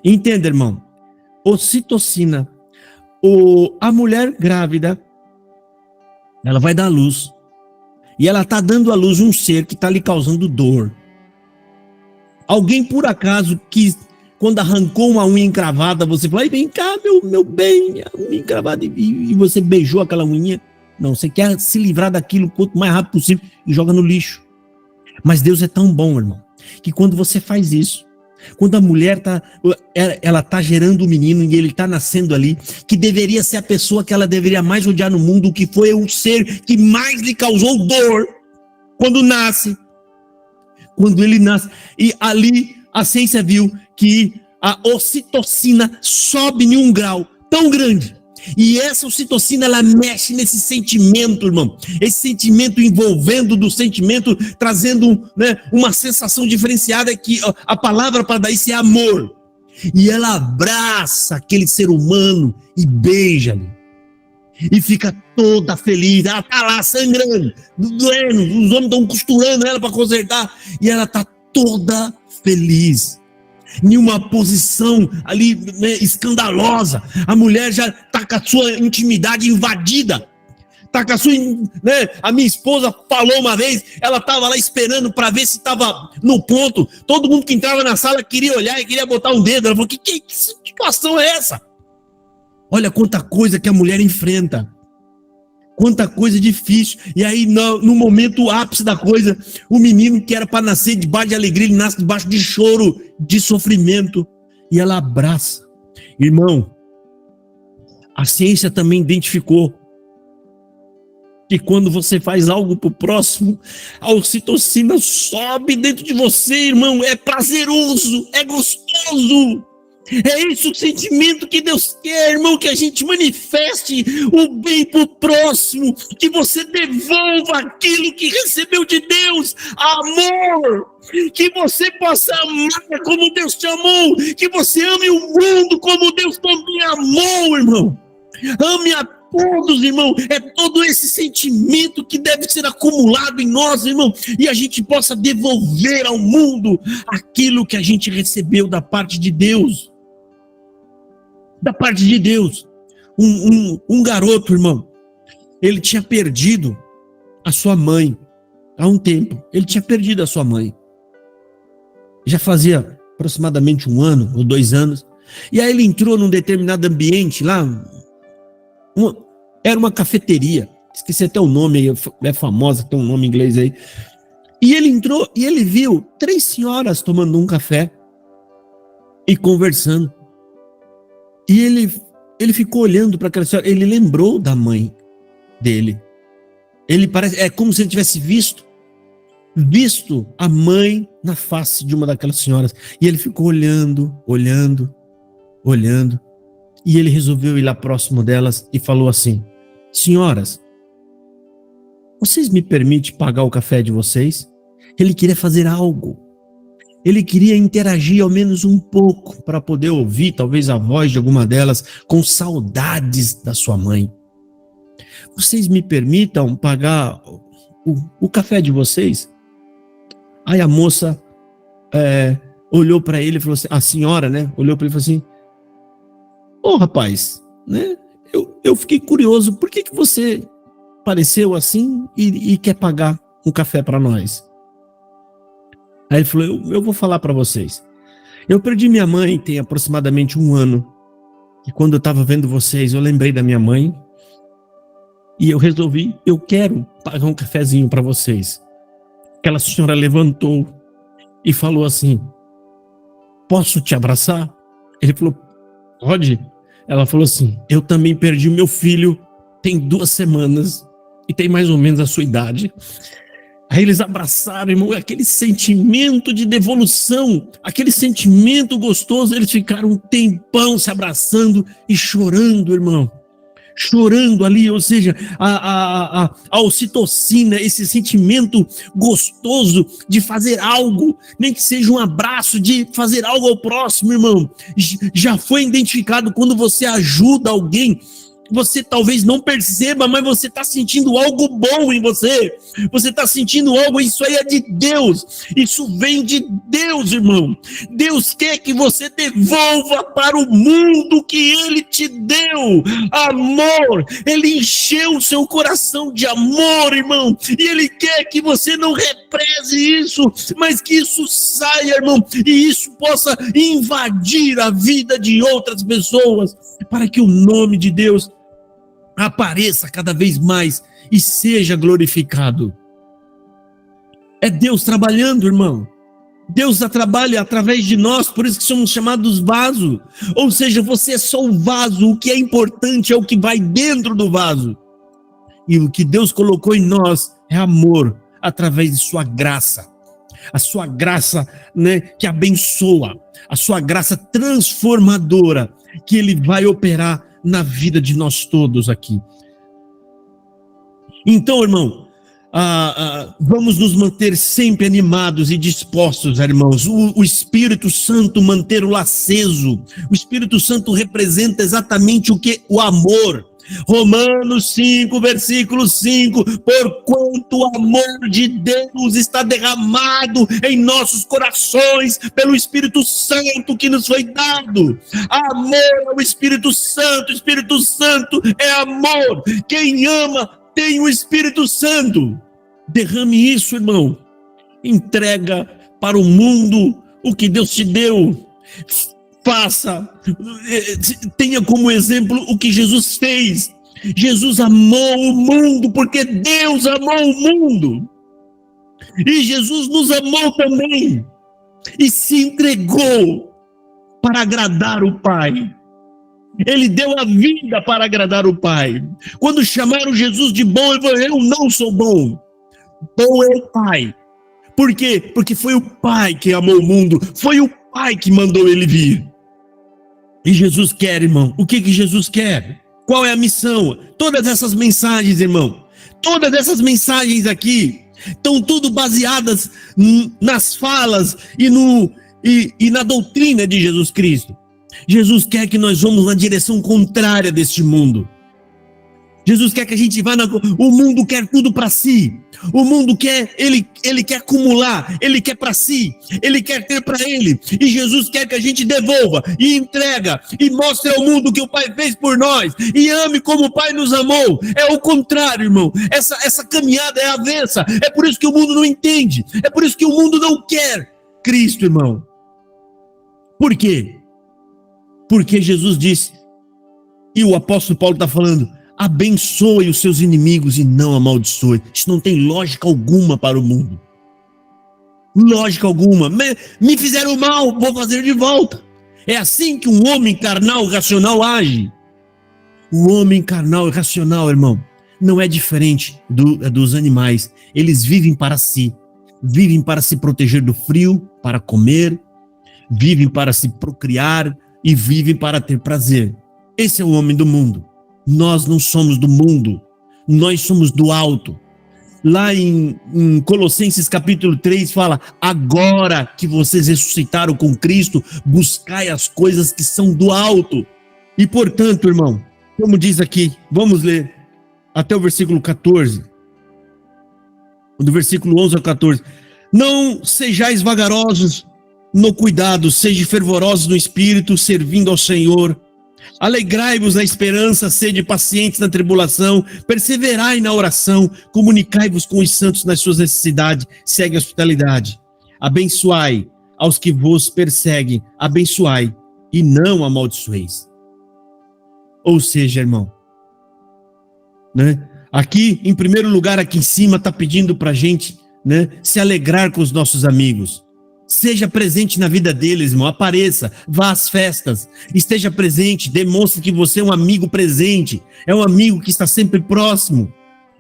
Entenda, irmão. Ocitocina. A mulher grávida, ela vai dar à luz. E ela está dando à luz um ser que está lhe causando dor. Alguém, por acaso, quando arrancou uma unha encravada, você falou, vem cá, meu bem, a unha encravada, e você beijou aquela unha. Não, você quer se livrar daquilo quanto mais rápido possível e joga no lixo. Mas Deus é tão bom, irmão, que quando você faz isso, quando a mulher ela tá gerando o menino e ele está nascendo ali, que deveria ser a pessoa que ela deveria mais odiar no mundo, que foi o ser que mais lhe causou dor, quando ele nasce, e ali a ciência viu que a ocitocina sobe em um grau tão grande, e essa ocitocina, ela mexe nesse sentimento, irmão, esse sentimento envolvendo do sentimento, trazendo, né, uma sensação diferenciada, que a palavra para dar isso é amor, e ela abraça aquele ser humano e beija-lhe, e fica toda feliz. Ela tá lá sangrando, doendo, os homens estão costurando ela para consertar, e ela tá toda feliz, em uma posição ali, né, escandalosa. A mulher já tá com a sua intimidade invadida, tá com a sua, né? A minha esposa falou uma vez, ela tava lá esperando para ver se tava no ponto, todo mundo que entrava na sala queria olhar e queria botar um dedo. Ela falou, que situação é essa? Olha quanta coisa que a mulher enfrenta, quanta coisa difícil. E aí, no momento ápice da coisa, o menino que era para nascer debaixo de alegria, ele nasce debaixo de choro, de sofrimento, e ela abraça. Irmão, a ciência também identificou que quando você faz algo para o próximo, a ocitocina sobe dentro de você, irmão. É prazeroso, é gostoso. É esse o sentimento que Deus quer, irmão, que a gente manifeste o bem para o próximo, que você devolva aquilo que recebeu de Deus, amor, que você possa amar como Deus te amou, que você ame o mundo como Deus também amou, irmão. Ame a todos, irmão. É todo esse sentimento que deve ser acumulado em nós, irmão, e a gente possa devolver ao mundo aquilo que a gente recebeu da parte de Deus. Da parte de Deus. Um garoto, irmão, ele tinha perdido a sua mãe há um tempo. Ele tinha perdido a sua mãe. Já fazia aproximadamente 1 ano ou 2 anos. E aí ele entrou num determinado ambiente lá. Era uma cafeteria. Esqueci até o nome aí, é famosa, tem um nome em inglês aí. E ele entrou e ele viu 3 senhoras tomando um café e conversando. E ele ficou olhando para aquela senhora, ele lembrou da mãe dele. Ele parece, é como se ele tivesse visto a mãe na face de uma daquelas senhoras. E ele ficou olhando. E ele resolveu ir lá próximo delas e falou assim: senhoras, vocês me permitem pagar o café de vocês? Ele queria fazer algo. Ele queria interagir ao menos um pouco para poder ouvir talvez a voz de alguma delas com saudades da sua mãe. Vocês me permitam pagar o café de vocês? Aí a moça olhou para ele e falou assim, a senhora, né? Olhou para ele e falou assim: ô rapaz, né? Eu fiquei curioso, por que você pareceu assim e quer pagar um café para nós? Aí ele falou: eu vou falar para vocês. Eu perdi minha mãe tem aproximadamente 1 ano. E quando eu estava vendo vocês, eu lembrei da minha mãe. E eu resolvi, eu quero pagar um cafezinho para vocês. Aquela senhora levantou e falou assim: posso te abraçar? Ele falou: pode. Ela falou assim: eu também perdi meu filho tem 2 semanas e tem mais ou menos a sua idade. Aí eles abraçaram, irmão, aquele sentimento de devolução, aquele sentimento gostoso. Eles ficaram um tempão se abraçando e chorando, irmão. Chorando ali, ou seja, a ocitocina, esse sentimento gostoso de fazer algo, nem que seja um abraço, de fazer algo ao próximo, irmão. Já foi identificado quando você ajuda alguém. Você talvez não perceba, mas você está sentindo algo bom em você. Você está sentindo algo, isso aí é de Deus. Isso vem de Deus, irmão. Deus quer que você devolva para o mundo que Ele te deu. Amor. Ele encheu o seu coração de amor, irmão. E Ele quer que você não represe isso, mas que isso saia, irmão. E isso possa invadir a vida de outras pessoas, para que o nome de Deus apareça cada vez mais e seja glorificado. É Deus trabalhando, irmão. Deus trabalha através de nós, por isso que somos chamados vaso. Ou seja, você é só o vaso, o que é importante é o que vai dentro do vaso. E o que Deus colocou em nós é amor, através de sua graça. A sua graça, né, que abençoa, a sua graça transformadora, que Ele vai operar na vida de nós todos aqui. Então, irmão, vamos nos manter sempre animados e dispostos, irmãos. O Espírito Santo, mantê-lo aceso. O Espírito Santo representa exatamente o que? O amor. Romanos 5, versículo 5: porquanto o amor de Deus está derramado em nossos corações pelo Espírito Santo que nos foi dado. Amor ao Espírito Santo é amor. Quem ama tem o Espírito Santo. Derrame isso, irmão. Entrega para o mundo o que Deus te deu. Faça, tenha como exemplo o que Jesus fez. Jesus amou o mundo porque Deus amou o mundo. E Jesus nos amou também e se entregou para agradar o Pai. Ele deu a vida para agradar o Pai. Quando chamaram Jesus de bom, ele falou: eu não sou bom. Bom é o Pai. Por quê? Porque foi o Pai que amou o mundo. Foi o Pai que mandou ele vir. E Jesus quer, irmão. O que Jesus quer? Qual é a missão? Todas essas mensagens, irmão, todas essas mensagens aqui estão tudo baseadas nas falas e na doutrina de Jesus Cristo. Jesus quer que nós vamos na direção contrária deste mundo. Jesus quer que a gente vá o mundo quer tudo para si. O mundo quer, ele quer acumular, ele quer para si, ele quer ter para ele. E Jesus quer que a gente devolva e entrega e mostre ao mundo o que o Pai fez por nós e ame como o Pai nos amou. É o contrário, irmão. Essa caminhada é avessa. É por isso que o mundo não entende. É por isso que o mundo não quer Cristo, irmão. Por quê? Porque Jesus disse, e o apóstolo Paulo está falando: abençoe os seus inimigos e não amaldiçoe. Isso não tem lógica alguma para o mundo. Lógica alguma. Me fizeram mal, vou fazer de volta. É assim que um homem carnal, racional age. O homem carnal e racional, irmão, não é diferente dos animais. Eles vivem para si. Vivem para se proteger do frio, para comer, vivem para se procriar e vivem para ter prazer. Esse é o homem do mundo. Nós não somos do mundo, nós somos do alto. Lá em Colossenses capítulo 3 fala: agora que vocês ressuscitaram com Cristo, buscai as coisas que são do alto. E portanto, irmão, como diz aqui, vamos ler até o versículo 14. Do versículo 11 ao 14. Não sejais vagarosos no cuidado, sejam fervorosos no espírito, servindo ao Senhor. Alegrai-vos na esperança, sede pacientes na tribulação, perseverai na oração, comunicai-vos com os santos nas suas necessidades, segue a hospitalidade. Abençoai aos que vos perseguem, abençoai e não amaldiçoeis. Ou seja, irmão, né? Aqui, em primeiro lugar, aqui em cima, está pedindo para a gente, né, se alegrar com os nossos amigos. Seja presente na vida deles, irmão. Apareça, vá às festas, esteja presente, demonstre que você é um amigo presente, é um amigo que está sempre próximo.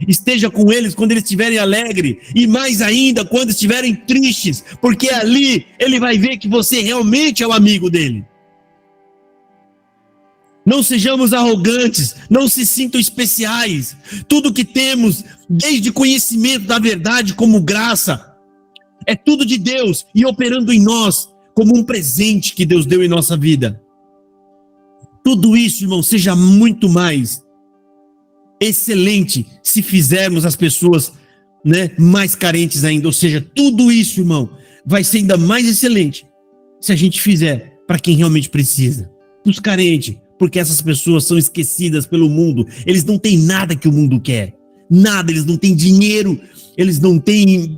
Esteja com eles quando eles estiverem alegres e mais ainda quando estiverem tristes, porque ali ele vai ver que você realmente é o amigo dele. Não sejamos arrogantes, não se sintam especiais. Tudo que temos, desde conhecimento da verdade como graça, é tudo de Deus e operando em nós como um presente que Deus deu em nossa vida. Tudo isso, irmão, seja muito mais excelente se fizermos as pessoas, né, mais carentes ainda. Ou seja, tudo isso, irmão, vai ser ainda mais excelente se a gente fizer para quem realmente precisa. Os carentes, porque essas pessoas são esquecidas pelo mundo. Eles não têm nada que o mundo quer. Nada, eles não têm dinheiro, eles não têm,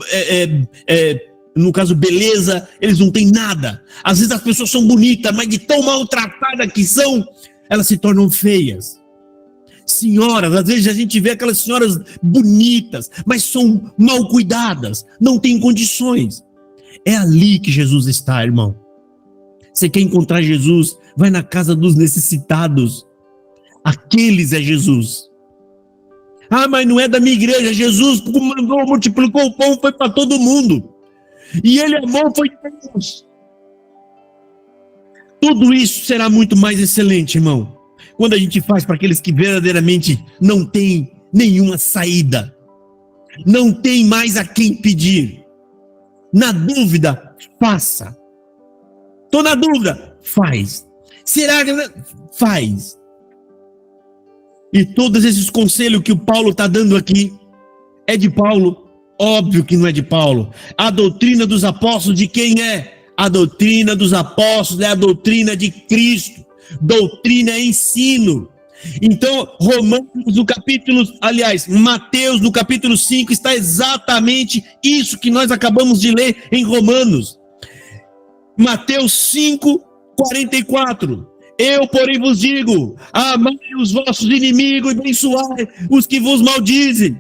no caso, beleza, eles não têm nada. Às vezes as pessoas são bonitas, mas de tão maltratadas que são, elas se tornam feias. Senhoras, às vezes a gente vê aquelas senhoras bonitas, mas são mal cuidadas, não têm condições. É ali que Jesus está, irmão. Você quer encontrar Jesus? Vai na casa dos necessitados. Aqueles é Jesus. Ah, mas não é da minha igreja. Jesus mandou, multiplicou o pão, foi para todo mundo. E ele amou, foi Deus. Tudo isso será muito mais excelente, irmão, quando a gente faz para aqueles que verdadeiramente não têm nenhuma saída. Não tem mais a quem pedir. Na dúvida, faça. Estou na dúvida, faz. Será que faz? E todos esses conselhos que o Paulo está dando aqui, é de Paulo? Óbvio que não é de Paulo. A doutrina dos apóstolos de quem é? A doutrina dos apóstolos é a doutrina de Cristo. Doutrina é ensino. Então, Romanos no capítulo, Mateus no capítulo 5 está exatamente isso que nós acabamos de ler em Romanos. Mateus 5, 44. Eu, porém, vos digo: amai os vossos inimigos e abençoai os que vos maldizem.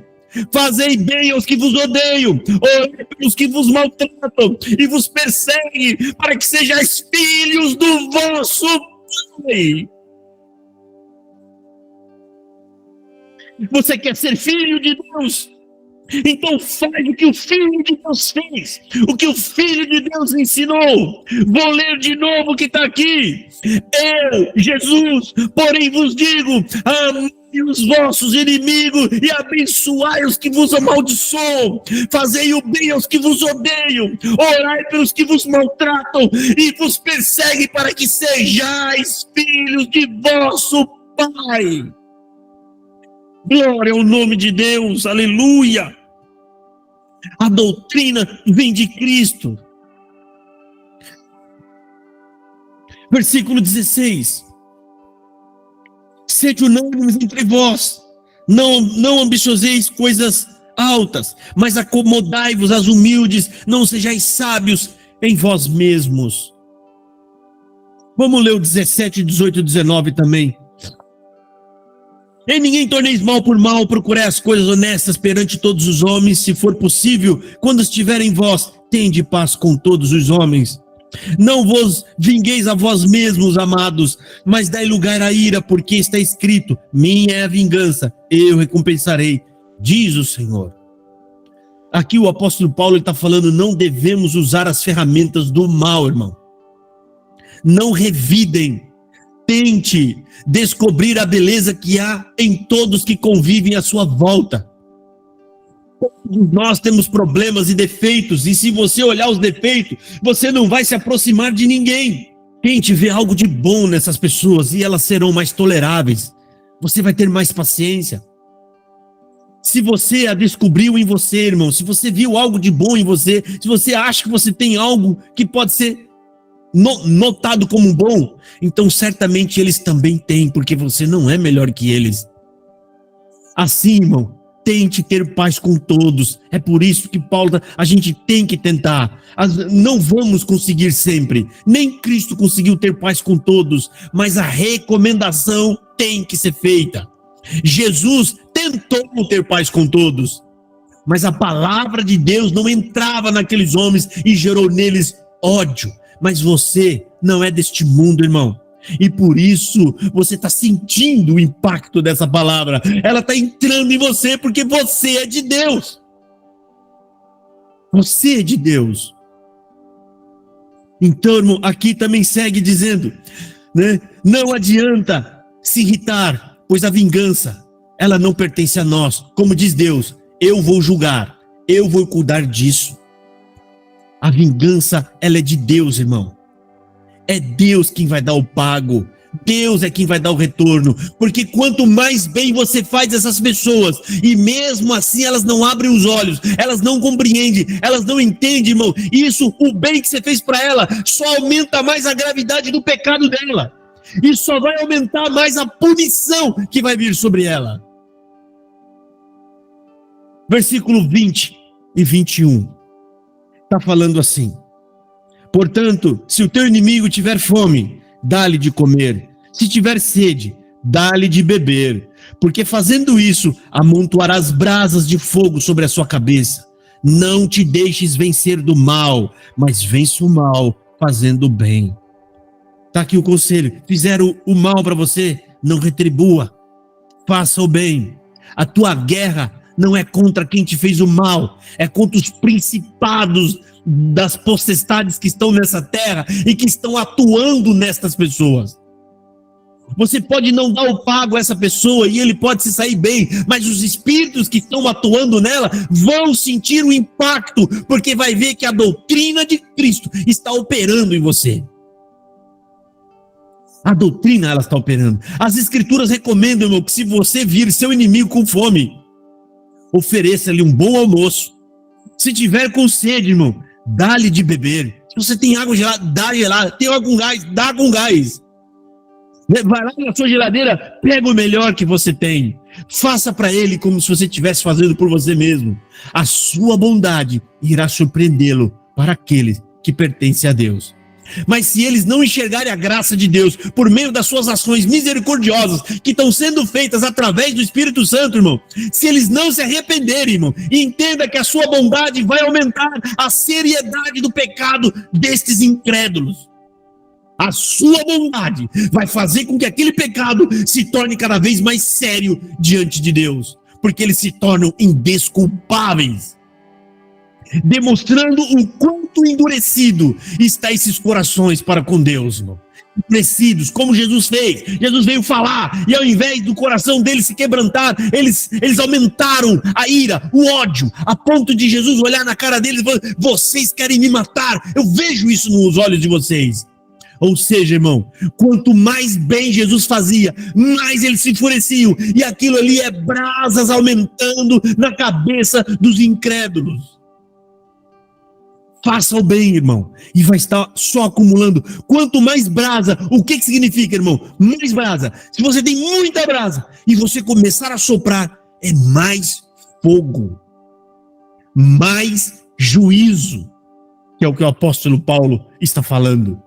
Fazei bem aos que vos odeiam, orai pelos que vos maltratam e vos perseguem, para que sejais filhos do vosso Pai. Você quer ser filho de Deus? Então faz o que o Filho de Deus fez, o que o Filho de Deus ensinou. Vou ler de novo o que está aqui. Eu, Jesus, porém vos digo: amai os vossos inimigos e abençoai os que vos amaldiçoam. Fazei o bem aos que vos odeiam, orai pelos que vos maltratam e vos perseguem, para que sejais filhos de vosso Pai. Glória ao nome de Deus, aleluia. A doutrina vem de Cristo. Versículo 16. Sede unânimes entre vós, não ambicioseis coisas altas, mas acomodai-vos às humildes, não sejais sábios em vós mesmos. Vamos ler o 17, 18 e 19 também. Em ninguém torneis mal por mal, procurai as coisas honestas perante todos os homens, se for possível, quando estiver em vós, tende paz com todos os homens. Não vos vingueis a vós mesmos, amados, mas dai lugar à ira, porque está escrito: minha é a vingança, eu recompensarei, diz o Senhor. Aqui o apóstolo Paulo está falando, não devemos usar as ferramentas do mal, irmão. Não revidem. Tente descobrir a beleza que há em todos que convivem à sua volta. Nós temos problemas e defeitos, e se você olhar os defeitos, você não vai se aproximar de ninguém. Tente ver algo de bom nessas pessoas, e elas serão mais toleráveis. Você vai ter mais paciência. Se você a descobriu em você, irmão, se você viu algo de bom em você, se você acha que você tem algo que pode ser notado como bom, então certamente eles também têm, porque você não é melhor que eles. Assim, irmão, tente ter paz com todos. É por isso que Paulo, a gente tem que tentar. Não vamos conseguir sempre. Nem Cristo conseguiu ter paz com todos, mas a recomendação tem que ser feita. Jesus tentou ter paz com todos, mas a palavra de Deus não entrava naqueles homens e gerou neles ódio. Mas você não é deste mundo, irmão. E por isso você está sentindo o impacto dessa palavra. Ela está entrando em você porque você é de Deus. Você é de Deus. Então, irmão, aqui também segue dizendo, né? Não adianta se irritar, pois a vingança, ela não pertence a nós. Como diz Deus, eu vou julgar, eu vou cuidar disso. A vingança, ela é de Deus, irmão. É Deus quem vai dar o pago. Deus é quem vai dar o retorno. Porque quanto mais bem você faz essas pessoas, e mesmo assim elas não abrem os olhos, elas não compreendem, elas não entendem, irmão. Isso, o bem que você fez para ela, só aumenta mais a gravidade do pecado dela. E só vai aumentar mais a punição que vai vir sobre ela. Versículo 20 e 21. Está falando assim: portanto, se o teu inimigo tiver fome, dá-lhe de comer. Se tiver sede, dá-lhe de beber. Porque fazendo isso, amontoarás brasas de fogo sobre a sua cabeça. Não te deixes vencer do mal, mas vence o mal fazendo o bem. Está aqui o conselho. Fizeram o mal para você, não retribua. Faça o bem. A tua guerra não é contra quem te fez o mal, é contra os principados das potestades que estão nessa terra e que estão atuando nestas pessoas. Você pode não dar o pago a essa pessoa e ele pode se sair bem, mas os espíritos que estão atuando nela vão sentir o impacto, porque vai ver que a doutrina de Cristo está operando em você. A doutrina, ela está operando. As escrituras recomendam, irmão, que se você vir seu inimigo com fome, ofereça-lhe um bom almoço. Se tiver com sede, irmão, dá-lhe de beber. Se você tem água gelada, dá gelada. Tem água com gás, dá com gás. Vai lá na sua geladeira, pega o melhor que você tem. Faça para ele como se você estivesse fazendo por você mesmo. A sua bondade irá surpreendê-lo para aqueles que pertencem a Deus. Mas se eles não enxergarem a graça de Deus por meio das suas ações misericordiosas que estão sendo feitas através do Espírito Santo, irmão, se eles não se arrependerem, irmão, entenda que a sua bondade vai aumentar a seriedade do pecado destes incrédulos. A sua bondade vai fazer com que aquele pecado se torne cada vez mais sério diante de Deus, porque eles se tornam indesculpáveis, demonstrando o quanto endurecido está esses corações para com Deus, irmão. Endurecidos, como Jesus fez. Jesus veio falar, e ao invés do coração deles se quebrantar, eles aumentaram a ira, o ódio, a ponto de Jesus olhar na cara deles e falar: vocês querem me matar, eu vejo isso nos olhos de vocês. Ou seja, irmão, quanto mais bem Jesus fazia, mais eles se enfureciam, e aquilo ali é brasas aumentando na cabeça dos incrédulos. Faça o bem, irmão, e vai estar só acumulando. Quanto mais brasa, o que significa, irmão? Mais brasa. Se você tem muita brasa e você começar a soprar, é mais fogo, mais juízo, que é o que o apóstolo Paulo está falando.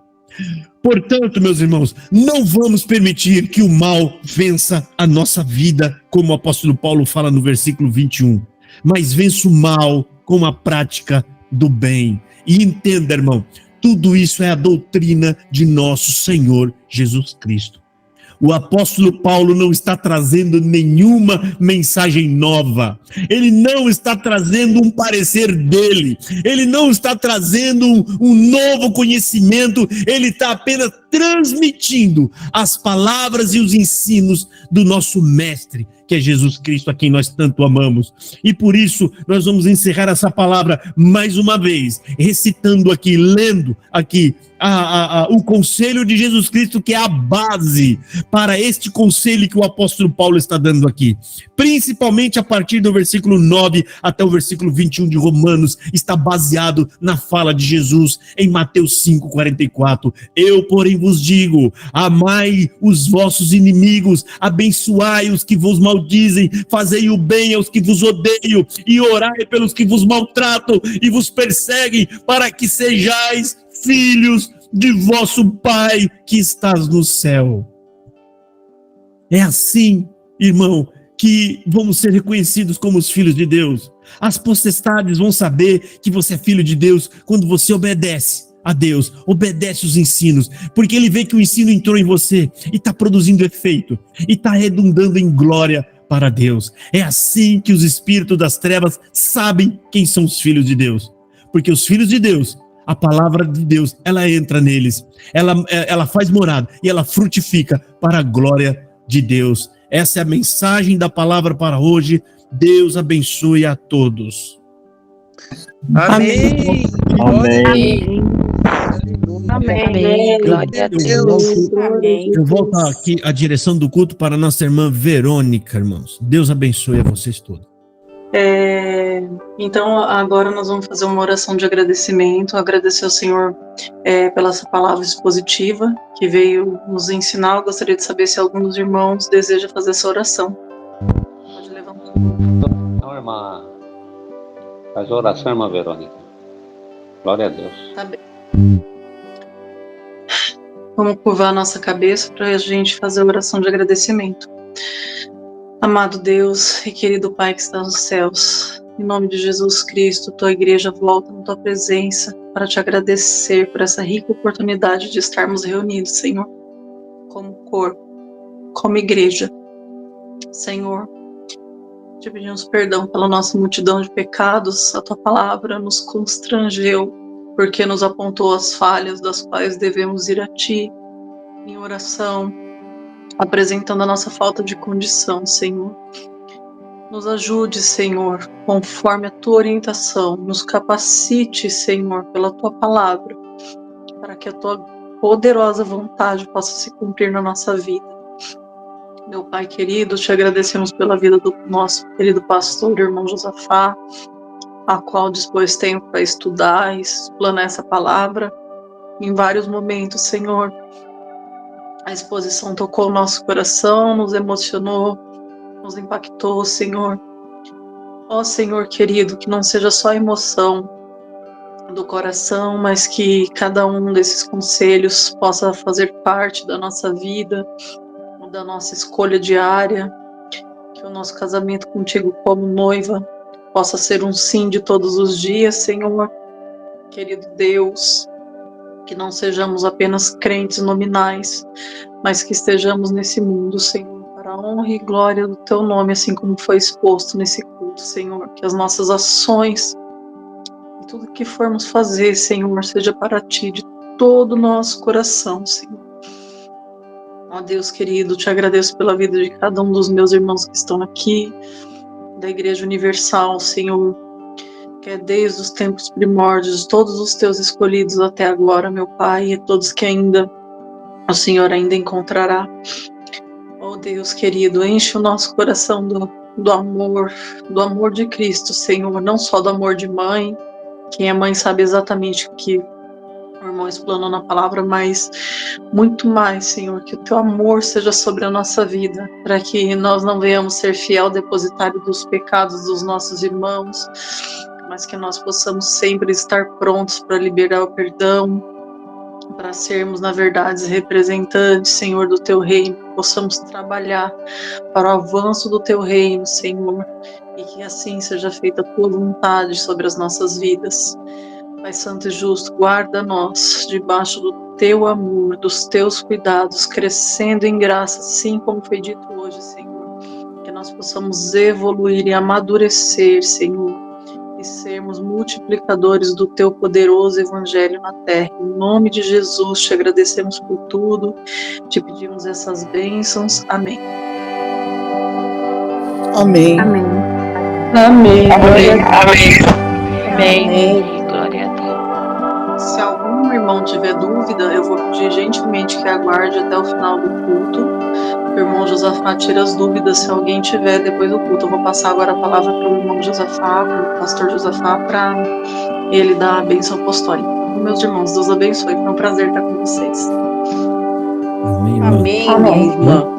Portanto, meus irmãos, não vamos permitir que o mal vença a nossa vida, como o apóstolo Paulo fala no versículo 21. Mas vença o mal com a prática do bem. E entenda, irmão, Tudo isso é a doutrina de nosso Senhor Jesus Cristo. O apóstolo Paulo não está trazendo nenhuma mensagem nova. Ele não está trazendo um parecer dele. Ele não está trazendo um novo conhecimento. Ele está apenas transmitindo as palavras e os ensinos do nosso mestre, que é Jesus Cristo, a quem nós tanto amamos. E por isso nós vamos encerrar essa palavra mais uma vez, recitando aqui, lendo aqui o conselho de Jesus Cristo, que é a base para este conselho que o apóstolo Paulo está dando aqui. Principalmente a partir do versículo 9 até o versículo 21 de Romanos, está baseado na fala de Jesus em Mateus 5:44. Eu, porém, vos digo, amai os vossos inimigos, abençoai os que vos maldizem, fazei o bem aos que vos odeiam, e orai pelos que vos maltratam e vos perseguem, para que sejais filhos de vosso Pai que estás no céu. É assim, irmão, que vamos ser reconhecidos como os filhos de Deus. As potestades vão saber que você é filho de Deus quando você obedece a Deus, obedece os ensinos, porque ele vê que o ensino entrou em você e está produzindo efeito, e está redundando em glória para Deus. É assim que os espíritos das trevas sabem quem são os filhos de Deus, porque os filhos de Deus, a palavra de Deus, ela entra neles, ela faz morada e ela frutifica para a glória de Deus. Essa é a mensagem da palavra para hoje. Deus abençoe a todos. Amém. Amém. Amém. Glória a Deus. Amém. Eu volto aqui a direção do culto para nossa irmã Verônica, irmãos. Deus abençoe a vocês todos. Então, agora nós vamos fazer uma oração de agradecimento, agradecer ao Senhor pela essa palavra expositiva que veio nos ensinar. Eu gostaria de saber se algum dos irmãos deseja fazer essa oração. Pode levantar. Não, irmã, faz a oração, irmã Verônica. Glória a Deus. Tá bem. Vamos curvar a nossa cabeça para a gente fazer a oração de agradecimento. Amado Deus e querido Pai que está nos céus, em nome de Jesus Cristo, tua igreja volta na tua presença para te agradecer por essa rica oportunidade de estarmos reunidos, Senhor, como corpo, como igreja. Senhor, te pedimos perdão pela nossa multidão de pecados. A tua palavra nos constrangeu, porque nos apontou as falhas das quais devemos ir a ti em oração, apresentando a nossa falta de condição, Senhor. Nos ajude, Senhor, conforme a tua orientação, nos capacite, Senhor, pela tua palavra, para que a tua poderosa vontade possa se cumprir na nossa vida. Meu Pai querido, te agradecemos pela vida do nosso querido pastor, irmão Josafá, a qual dispôs tempo para estudar e explanar essa palavra. Em vários momentos, Senhor, a exposição tocou o nosso coração, nos emocionou, nos impactou, Senhor. Ó Senhor querido, que não seja só emoção do coração, mas que cada um desses conselhos possa fazer parte da nossa vida, da nossa escolha diária, que o nosso casamento contigo como noiva possa ser um sim de todos os dias, Senhor. Querido Deus, que não sejamos apenas crentes nominais, mas que estejamos nesse mundo, Senhor, para a honra e glória do teu nome, assim como foi exposto nesse culto, Senhor. Que as nossas ações e tudo que formos fazer, Senhor, seja para ti de todo o nosso coração, Senhor. Ó Deus querido, te agradeço pela vida de cada um dos meus irmãos que estão aqui, da Igreja Universal, Senhor, que é desde os tempos primórdios, todos os teus escolhidos até agora, meu Pai, e todos que ainda o Senhor ainda encontrará. Ó Deus querido, enche o nosso coração do amor de Cristo, Senhor, não só do amor de mãe. Quem é mãe sabe exatamente o que o irmão explanou na palavra, mas muito mais, Senhor, que o teu amor seja sobre a nossa vida, para que nós não venhamos ser fiel depositário dos pecados dos nossos irmãos, mas que nós possamos sempre estar prontos para liberar o perdão, para sermos, na verdade, representantes, Senhor, do teu reino, possamos trabalhar para o avanço do teu reino, Senhor, e que assim seja feita a tua vontade sobre as nossas vidas. Pai Santo e Justo, guarda nós debaixo do teu amor, dos teus cuidados, crescendo em graça, assim como foi dito hoje, Senhor. Que nós possamos evoluir e amadurecer, Senhor, e sermos multiplicadores do teu poderoso evangelho na terra. Em nome de Jesus, te agradecemos por tudo, te pedimos essas bênçãos. Amém. Amém. Amém. Amém. Amém. Glória a Deus. Se algum irmão tiver dúvida, eu vou pedir gentilmente que aguarde até o final do culto. O irmão Josafá tira as dúvidas se alguém tiver depois do culto. Eu vou passar agora a palavra para o irmão Josafá, para o pastor Josafá, para ele dar a bênção apostólica. Meus irmãos, Deus abençoe. Foi um prazer estar com vocês. Amém, irmã. Amém, minha irmã.